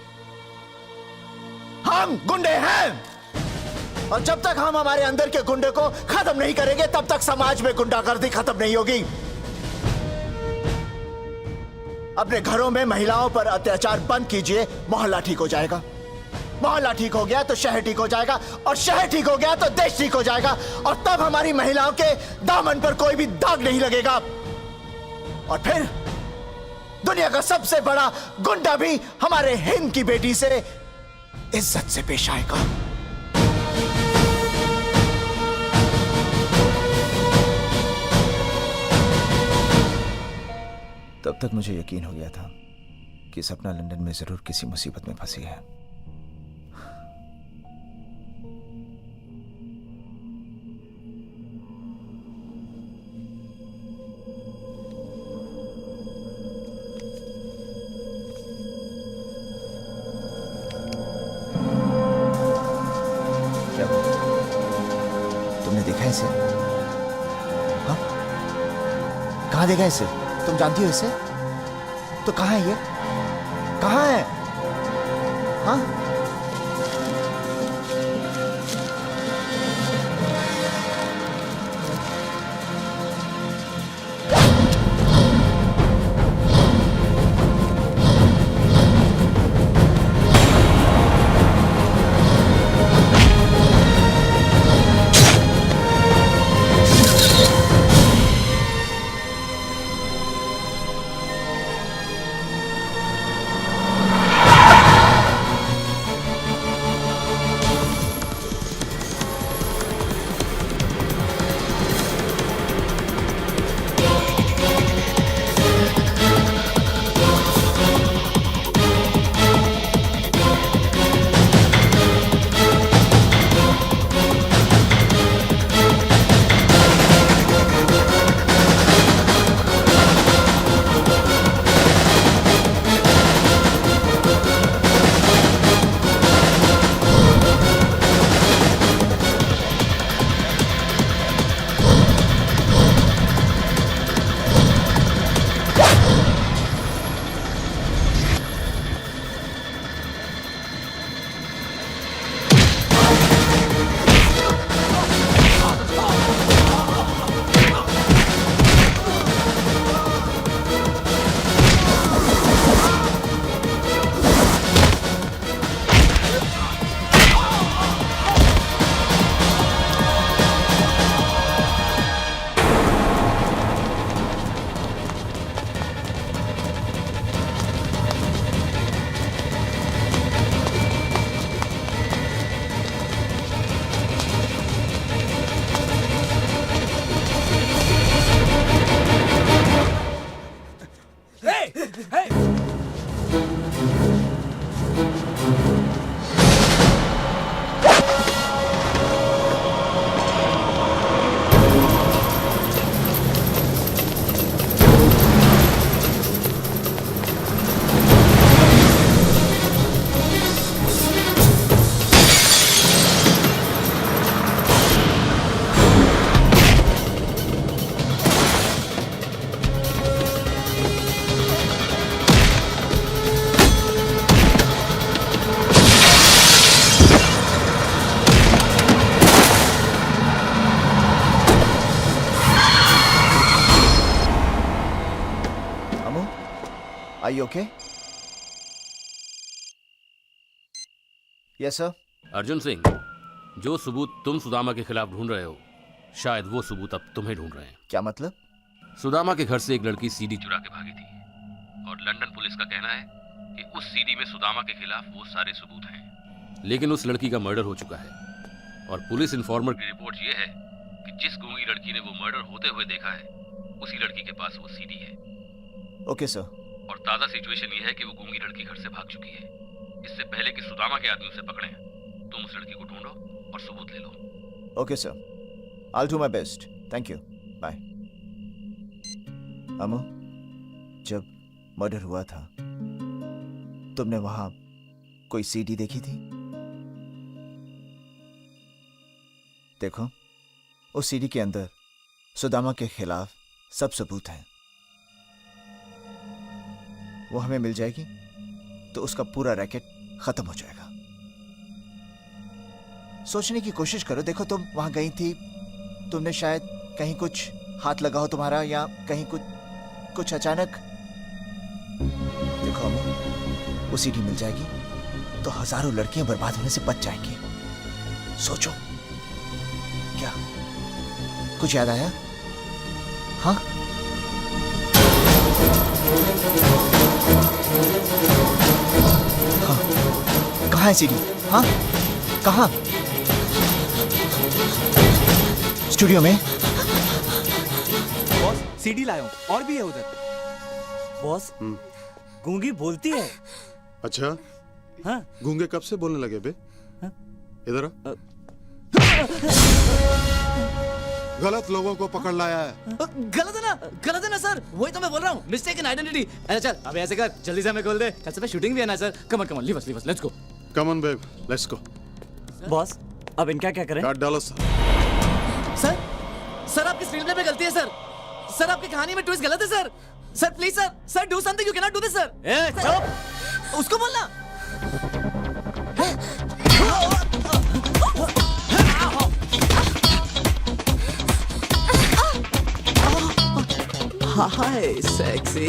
हम गुंडे हैं। और जब तक हम हमारे अंदर के गुंडे को खत्म नहीं करेंगे तब तक समाज में गुंडागर्दी खत्म नहीं होगी। अपने घरों में महिलाओं पर अत्याचार बंद कीजिए, मोहल्ला ठीक हो जाएगा। मोहल्ला ठीक हो गया तो शहर ठीक हो जाएगा, और शहर ठीक हो गया तो देश ठीक हो जाएगा, और तब हमारी महिलाओं के दामन पर कोई भी दाग नहीं लगेगा। और फिर दुनिया का सबसे बड़ा गुंडा भी हमारे हिंद की बेटी से इज्जत से पेश आएगा। तब तक मुझे यकीन हो गया था कि सपना लंदन में जरूर किसी मुसीबत में फंसी है। तुमने देखा इसे? हाँ? कहाँ देखा इसे? तुम जानती हो इसे? तो कहाँ है ये? कहाँ है? हाँ? Are you okay? Yes, sir. Arjun Singh, जो सबूत तुम सुदामा के खिलाफ ढूंढ रहे हो, शायद वो सबूत अब तुम्हें ढूंढ रहे हैं। क्या मतलब? सुदामा के घर से एक लड़की सीडी चुरा के भागी थी और लंदन पुलिस का कहना है कि उस सीडी में सुदामा के खिलाफ वो सारे सबूत हैं। लेकिन उस लड़की का मर्डर हो चुका है और पुलिस इन्फॉर्मर की रिपोर्ट ये है कि जिस गूंगी लड़की ने वो मर्डर होते हुए देखा है, उसी लड़की के पास वो सीडी है। Okay sir. और ताजा सिचुएशन ये है कि वो गूंगी लड़की घर से भाग चुकी है। इससे पहले कि सुदामा के आदमी उसे पकड़े, तुम उस लड़की को ढूंढो और सबूत ले लो। Okay sir, I'll do my best. Thank you. Bye. अमो, जब मर्डर हुआ था तुमने वहां कोई सीडी देखी थी? देखो, उस सीडी के अंदर सुदामा के खिलाफ सब सबूत हैं। वो हमें मिल जाएगी तो उसका पूरा रैकेट खत्म हो जाएगा। सोचने की कोशिश करो। देखो, तुम वहां गई थी, तुमने शायद कहीं कुछ हाथ लगा हो तुम्हारा, या कहीं कुछ अचानक। देखो अमो, वो सीडी मिल जाएगी तो हजारों लड़कियां बर्बाद होने से बच जाएंगी। सोचो, क्या कुछ याद आया? हाँ, कहाँ है सीडी? हाँ, कहाँ? स्टूडियो में। बॉस, सीडी लाया हूँ, और भी है उधर। बॉस, गूंगी बोलती है। अच्छा? हाँ। गूंगे कब से बोलने लगे बे? हाँ? इधर आ। गलत लोगों को पकड़ लाया है। गलत है ना सर, वही तो मैं बोल रहा हूँ। Mistake in identity. अरे चल, अबे ऐसे कर, जल्दी से हमें खोल दे, कल से शूटिंग भी है ना sir. Come on, leave us, let's go. Come on babe, let's go. Boss, अब इनका क्या करें? काट डालो सर। सर आपकी स्क्रीन प्ले में गलती है सर। सर आपकी कहानी में ट्विस्ट गलत है sir. Sir please sir do something, you can not do this sir. ए चुप, उसको बोलना। Hi, sexy.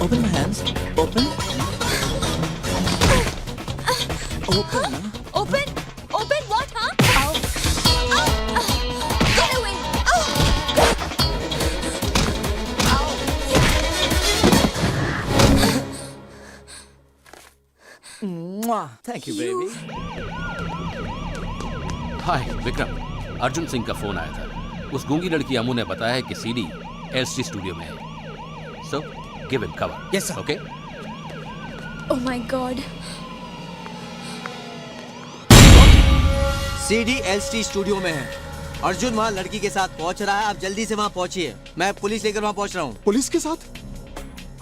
Open my hands. Open. Open. Open what, huh? Get away. Thank you, baby. हाय विक्रम, अर्जुन सिंह का फोन आया था। उस गूंगी लड़की अमू ने बताया है कि सीडी एलसी स्टूडियो में है। So give him cover. Yes sir. Okay. Oh my God. CD LC studio में है। अर्जुन वहाँ लड़की के साथ पहुँच रहा है। आप जल्दी से वहाँ पहुँचिए। मैं पुलिस लेकर वहाँ पहुँच रहा हूँ। पुलिस के साथ?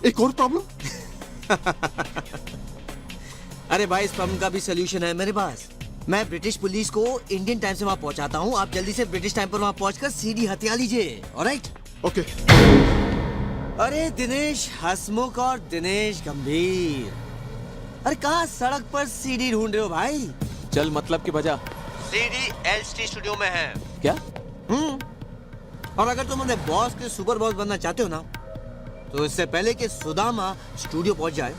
एक और प्रॉब्लम? अरे भाई, इस प्रॉब्लम का भी सोल्यूशन है मेरे पास। मैं ब्रिटिश पुलिस को इंडियन टाइम से वहाँ पहुँचाता हूँ। आप जल्दी से ब्रिटिश टाइम पर वहाँ पहुँचकर सीडी हथिया लीजिए। ऑलराइट? ओके। अरे दिनेश हसमुख और दिनेश गंभीर, अरे कहाँ सड़क पर सीडी ढूंढ रहे हो भाई? चल मतलब की बजा। सीडी एलसी स्टूडियो में है। क्या? और अगर तुम अपने बॉस के सुपर बॉस बनना चाहते हो ना, तो इससे पहले कि सुदामा स्टूडियो पहुंच जाए,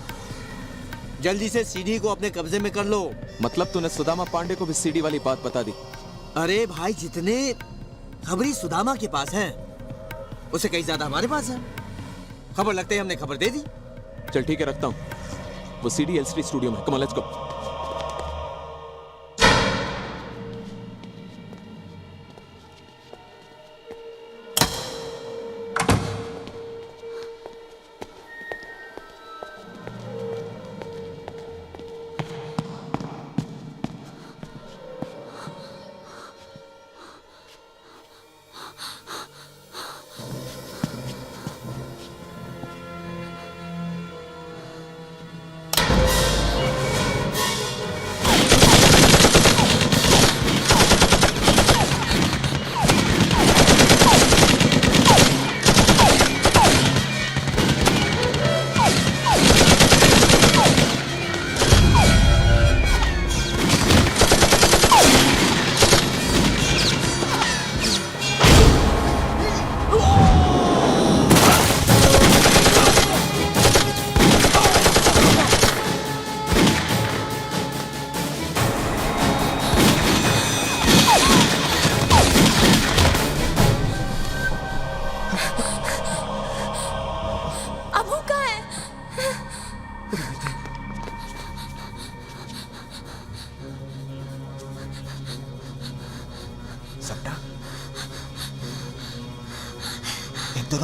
जल्दी से सीडी को अपने कब्जे में कर लो। मतलब तूने सुदामा पांडे को भी सीडी वाली बात बता दी? अरे भाई, जितने खबरी सुदामा के पास हैं, उससे कहीं ज्यादा हमारे पास है। खबर लगते ही हमने खबर दे दी। चल ठीक है, रखता हूँ। वो सीडी एलसी स्टूडियो में। Come on, let's go.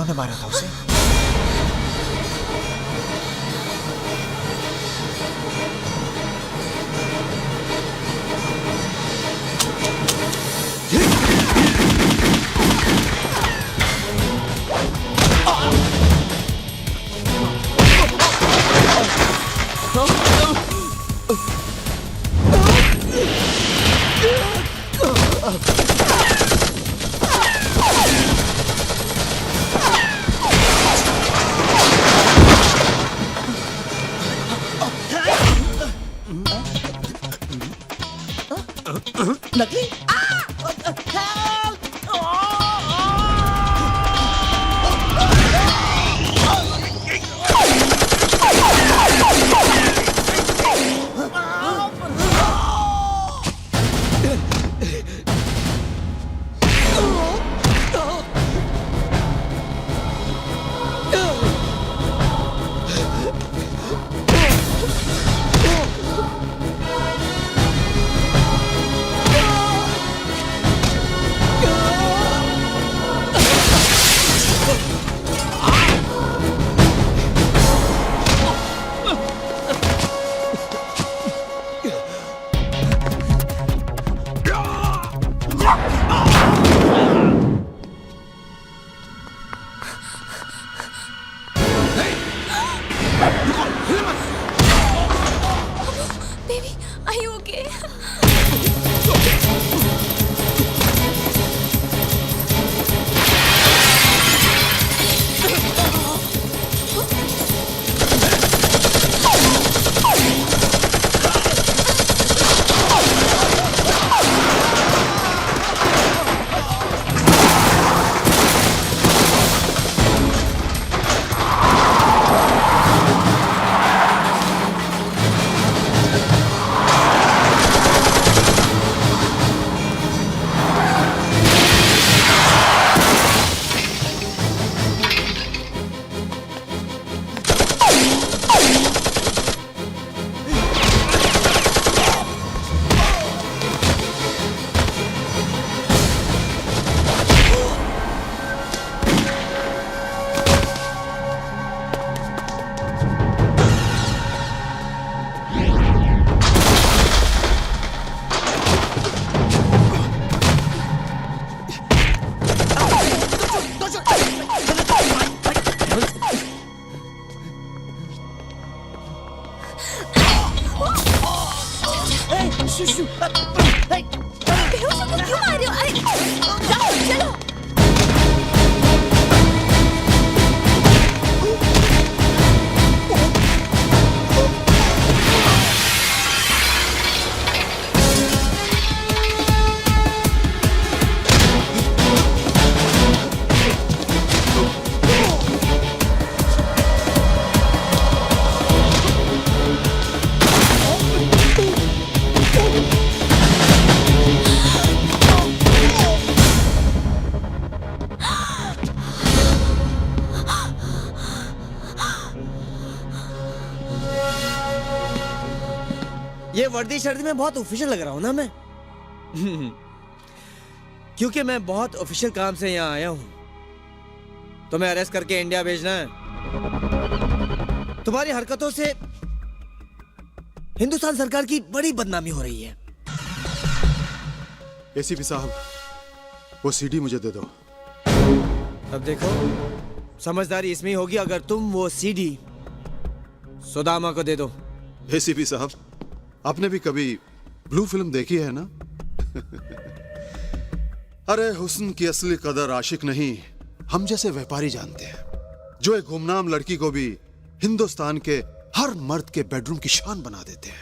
उन्होंने मारा था उसे? नकली Baby, are you okay? बेहोश होकर क्यों मार रहे हो? अरे जाओ, चलो। ये वर्दी शर्दी में बहुत ऑफिशियल लग रहा हूँ ना मैं? क्योंकि मैं बहुत ऑफिशियल काम से यहाँ आया हूँ। तुम्हें अरेस्ट करके इंडिया भेजना है। तुम्हारी हरकतों से हिंदुस्तान सरकार की बड़ी बदनामी हो रही है। एसीपी साहब, वो सीडी मुझे दे दो। अब देखो, समझदारी इसमें ही होगी अगर तुम वो सीडी सुदामा को दे दो। एसीपी साहब, आपने भी कभी ब्लू फिल्म देखी है ना? अरे हुस्न की असली कदर आशिक नहीं, हम जैसे व्यापारी जानते हैं, जो एक गुमनाम लड़की को भी हिंदुस्तान के हर मर्द के बेडरूम की शान बना देते हैं।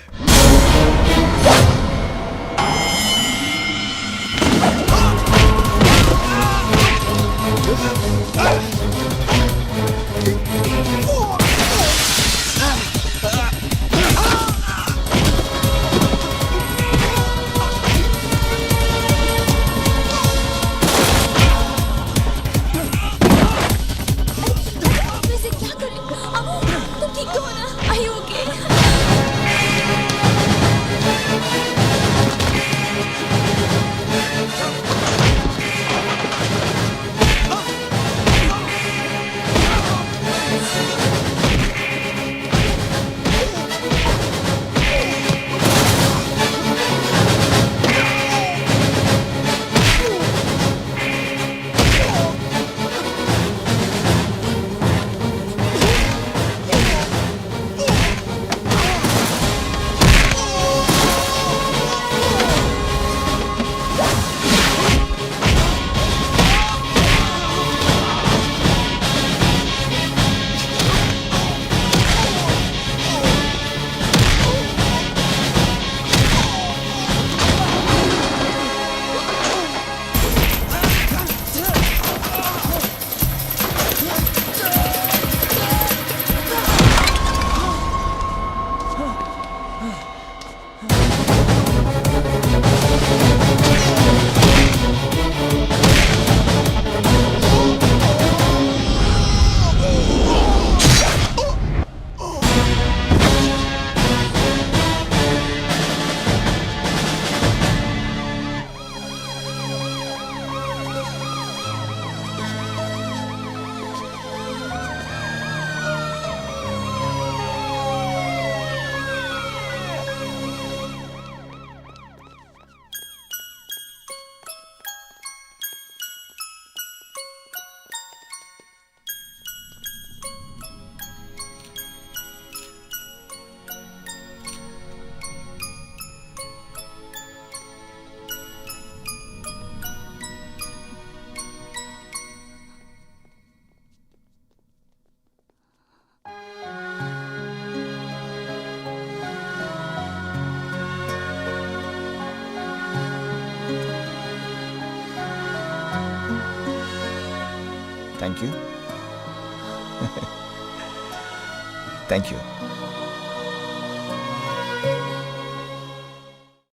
Thank you thank you